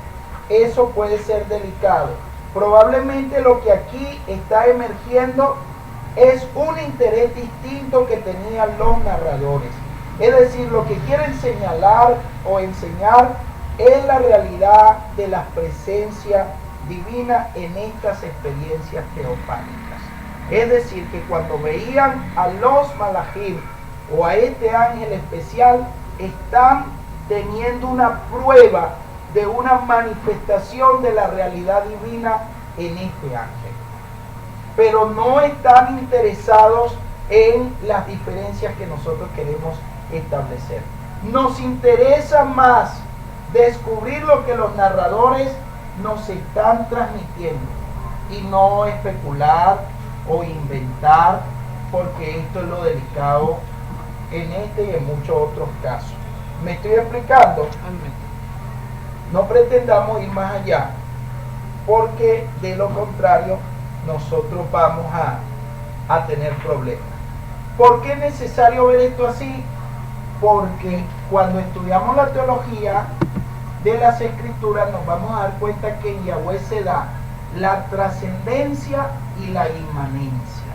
eso puede ser delicado. Probablemente lo que aquí está emergiendo es un interés distinto que tenían los narradores. Es decir, lo que quieren señalar o enseñar es la realidad de la presencia divina en estas experiencias teofánicas. Es decir, que cuando veían a los malajim o a este ángel especial, están teniendo una prueba de una manifestación de la realidad divina en este ángel. Pero no están interesados en las diferencias que nosotros queremos establecer. Nos interesa más descubrir lo que los narradores nos están transmitiendo y no especular o inventar, porque esto es lo delicado en este y en muchos otros casos. ¿Me estoy explicando? Amén. No pretendamos ir más allá, porque de lo contrario nosotros vamos a tener problemas. ¿Por qué es necesario ver esto así? Porque cuando estudiamos la teología de las escrituras nos vamos a dar cuenta que en Yahweh se da la trascendencia y la inmanencia.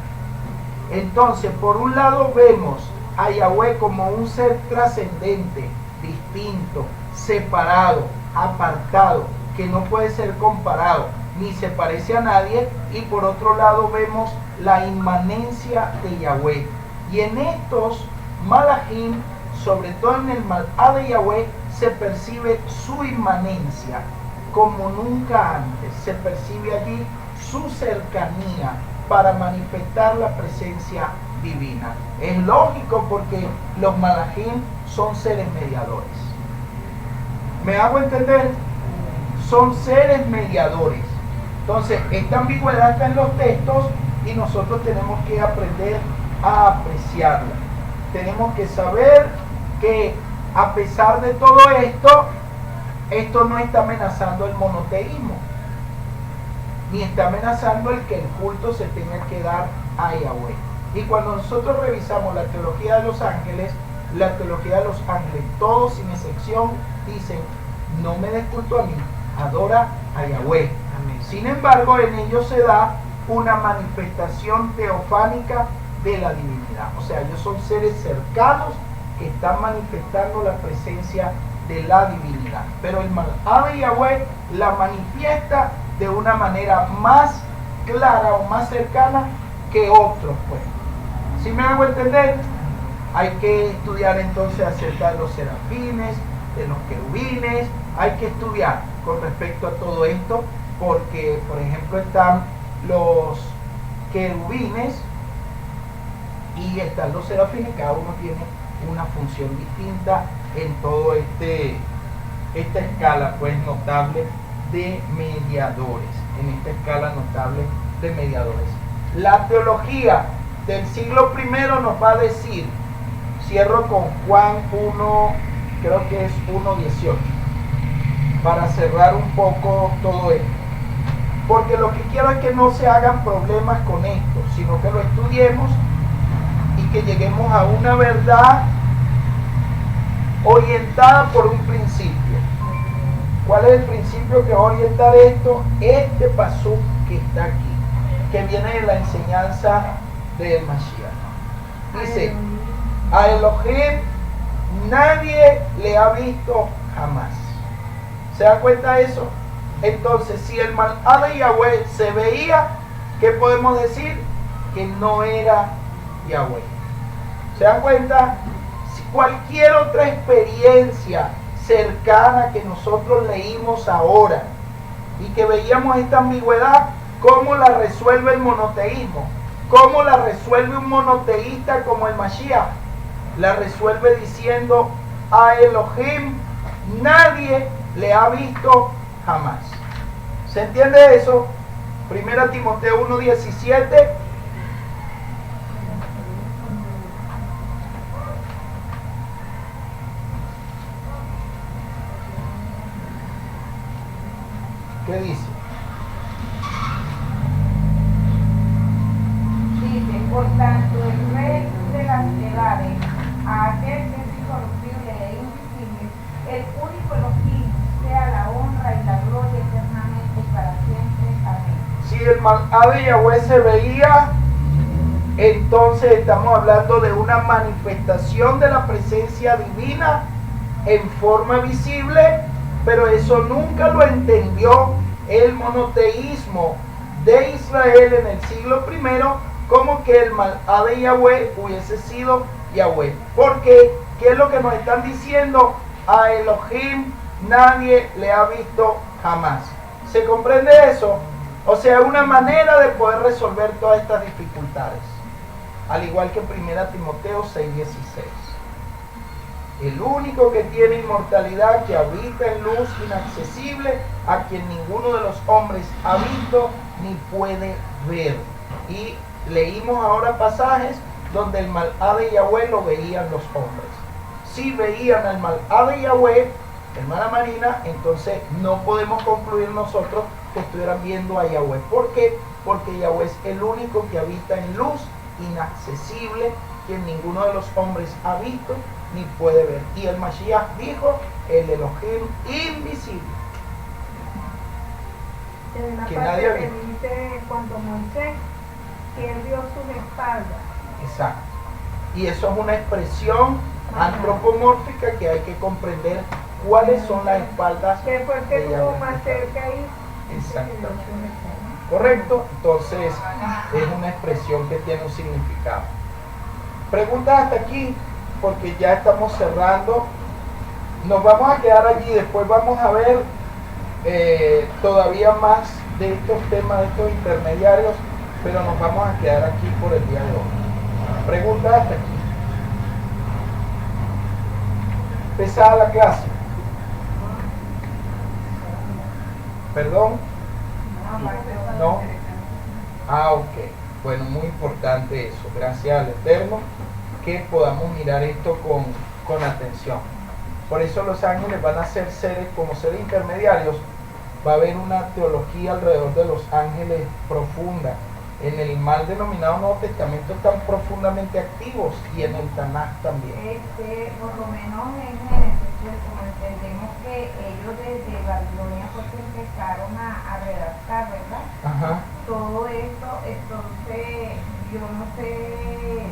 Entonces, por un lado vemos a Yahweh como un ser trascendente, distinto, separado, apartado, que no puede ser comparado, ni se parece a nadie, y por otro lado vemos la inmanencia de Yahweh. Y en estos malajim, sobre todo en el malá de Yahweh, se percibe su inmanencia como nunca antes. Se percibe allí su cercanía para manifestar la presencia divina. Es lógico porque los malajim son seres mediadores. ¿Me hago entender? Son seres mediadores. Entonces, esta ambigüedad está en los textos y nosotros tenemos que aprender a apreciarla. Tenemos que saber que a pesar de todo esto no está amenazando el monoteísmo, ni está amenazando el que el culto se tenga que dar a Yahweh. Y cuando nosotros revisamos la teología de los ángeles, todos sin excepción dicen: no me des culto a mí, adora a Yahweh. Amén. Sin embargo, en ellos se da una manifestación teofánica de la divinidad. O sea, ellos son seres cercanos que están manifestando la presencia de la divinidad. Pero el malá de Yahweh la manifiesta de una manera más clara o más cercana que otros, pues. ¿Sí me hago entender? Hay que estudiar entonces acerca de los serafines, de los querubines. Hay que estudiar con respecto a todo esto, porque, por ejemplo, están los querubines y están los serafines. Cada uno tiene una función distinta en todo esta escala, pues, notable de mediadores. En esta escala notable de mediadores. La teología del siglo I nos va a decir, cierro con Juan 1, creo que es 1:18, para cerrar un poco todo esto. Porque lo que quiero es que no se hagan problemas con esto, sino que lo estudiemos y que lleguemos a una verdad orientada por un principio. ¿Cuál es el principio que va a orientar esto? Este pasuk que está aquí, que viene de la enseñanza del Mashiach. Dice: a Elohim nadie le ha visto jamás. ¿Se da cuenta de eso? Entonces, si el malá de Yahweh se veía, ¿qué podemos decir? Que no era Yahweh. ¿Se dan cuenta? Si cualquier otra experiencia cercana que nosotros leímos ahora y que veíamos esta ambigüedad, ¿cómo la resuelve el monoteísmo? ¿Cómo la resuelve un monoteísta como el Mashiach? La resuelve diciendo: a Elohim nadie le ha visto jamás. ¿Se entiende eso? Primera Timoteo 1:17. ¿Qué dice? Dice, por tanto, el Rey de las edades, a aquel que es incorruptible e invisible, el único Elohim, sea la honra y la gloria eternamente para siempre. Amén. Si el malhado de Yahweh se veía, entonces estamos hablando de una manifestación de la presencia divina en forma visible, pero eso nunca lo entendió el monoteísmo de Israel en el siglo I, como que el malhado de Yahweh hubiese sido Yahweh. Porque, ¿qué es lo que nos están diciendo? A Elohim nadie le ha visto jamás. ¿Se comprende eso? O sea, una manera de poder resolver todas estas dificultades. Al igual que 1 Timoteo 6:16. El único que tiene inmortalidad, que habita en luz inaccesible, a quien ninguno de los hombres ha visto ni puede ver. Y leímos ahora pasajes donde el malhado de Yahweh lo veían los hombres. Si veían al malhado de Yahweh, hermana Marina, entonces no podemos concluir nosotros que estuvieran viendo a Yahweh. ¿Por qué? Porque Yahweh es el único que habita en luz inaccesible, que ninguno de los hombres ha visto ni puede ver. Y el Mashiach dijo, el Elohim invisible, En una que parte nadie ha que visto. dice cuando Moisés, que él vio sus espaldas. Exacto. Y eso es una expresión antropomórfica que hay que comprender cuáles son las espaldas Que fue el que de tuvo Yahweh. más cerca ahí. Exacto. ¿Correcto? Entonces es una expresión que tiene un significado. Preguntas hasta aquí, porque ya estamos cerrando. Nos vamos a quedar allí, después vamos a ver todavía más de estos temas, de estos intermediarios, pero nos vamos a quedar aquí por el día de hoy. Preguntas hasta aquí. Pesada la clase. ¿Perdón? No. Ah, ok. Bueno, muy importante eso. Gracias al Eterno que podamos mirar esto con atención. Por eso los ángeles van a ser seres, como seres intermediarios. Va a haber una teología alrededor de los ángeles profunda. En el mal denominado Nuevo Testamento están profundamente activos y en el Tanaj también. Por lo menos en Génesis, pues, como entendemos que ellos desde Babilonia fue que empezaron a redactar, ¿verdad? Ajá. Todo esto, entonces, yo no sé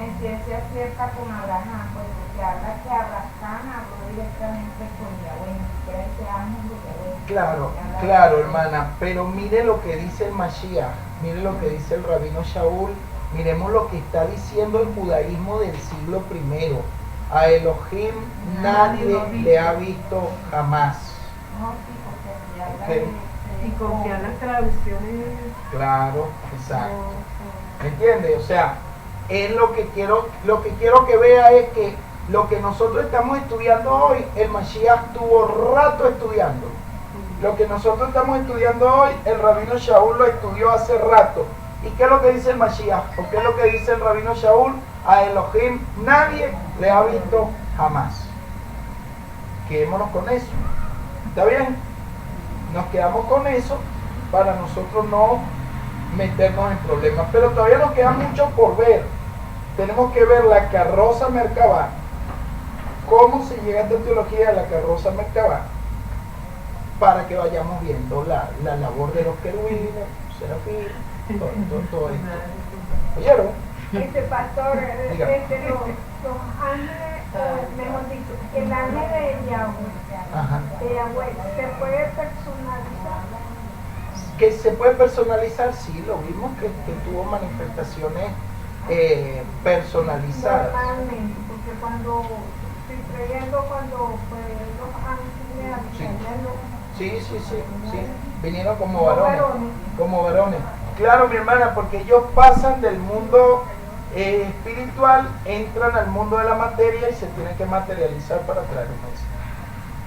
en ciencia cierta con Abraham, pues porque habla que Abraham habló directamente con Yahweh, ni siquiera dice ángel de Yahweh. Claro, Habla claro, de- hermana, pero mire lo que dice el Mashiach, mire lo que dice el rabino Shaul, miremos lo que está diciendo el judaísmo del siglo I. A Elohim nadie le ha visto jamás. No, sí, porque se habla Ok. Y confiar las traducciones. Claro, exacto. ¿Me entiende? O sea, es lo que quiero que vea es que lo que nosotros estamos estudiando hoy, el Mashiach tuvo rato estudiando. Lo que nosotros estamos estudiando hoy, el rabino Shaul lo estudió hace rato. ¿Y qué es lo que dice el Mashiach? ¿O qué es lo que dice el rabino Shaul? A Elohim nadie le ha visto jamás. Quedémonos con eso. ¿Está bien? Nos quedamos con eso para nosotros no meternos en problemas. Pero todavía nos queda mucho por ver. Tenemos que ver la carroza Merkabah. ¿Cómo se llega a esta teología de la carroza Merkabah? Para que vayamos viendo la labor de los querubines, serafín, todo esto. ¿Oyeron? Pastor, Dígame. los ángeles, mejor dicho, el ángel de Ajá. Yahweh, se puede personalizar. Que se puede personalizar, sí, lo vimos que tuvo manifestaciones personalizadas. Normalmente, porque cuando estoy creyendo, cuando pues, los ángeles Sí. habitan Sí. Vinieron como Como varones. varones. Como varones. Claro, mi hermana, porque ellos pasan del mundo espiritual, entran al mundo de la materia y se tienen que materializar para traer un mensaje.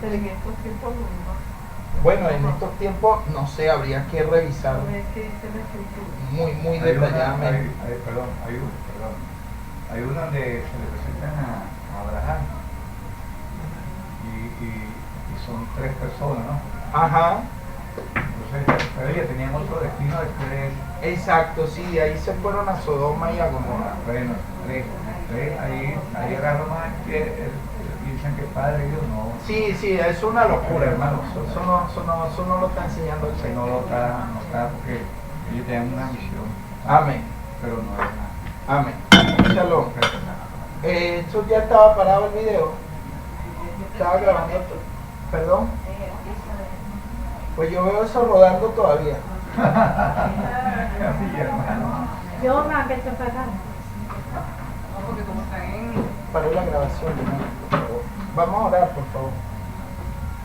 Pero en estos tiempos no. Bueno, en estos tiempos, no sé, habría que revisar A ver qué dice la escritura. muy detalladamente. Hay una donde se le presentan a Abraham y son 3 personas, ¿no? Ajá, Entonces, pero ellos tenían otro destino después de eso. exacto, sí, ahí se fueron a Sodoma y a Gomorra. Bueno, ahí agarro más que piensan que Padre Dios no. Sí, es una locura, hermano. Eso no lo está enseñando el Que Señor. no está porque ellos tenían una misión, Amén, pero no es nada. amén. Shalom. Esto ya estaba parado el video. Estaba grabando. Perdón. Pues yo veo eso rodando todavía. Así, hermano. Yo más que te pagaron. No, porque como están en... Paró la grabación, hermano, por favor. Vamos a orar, por favor.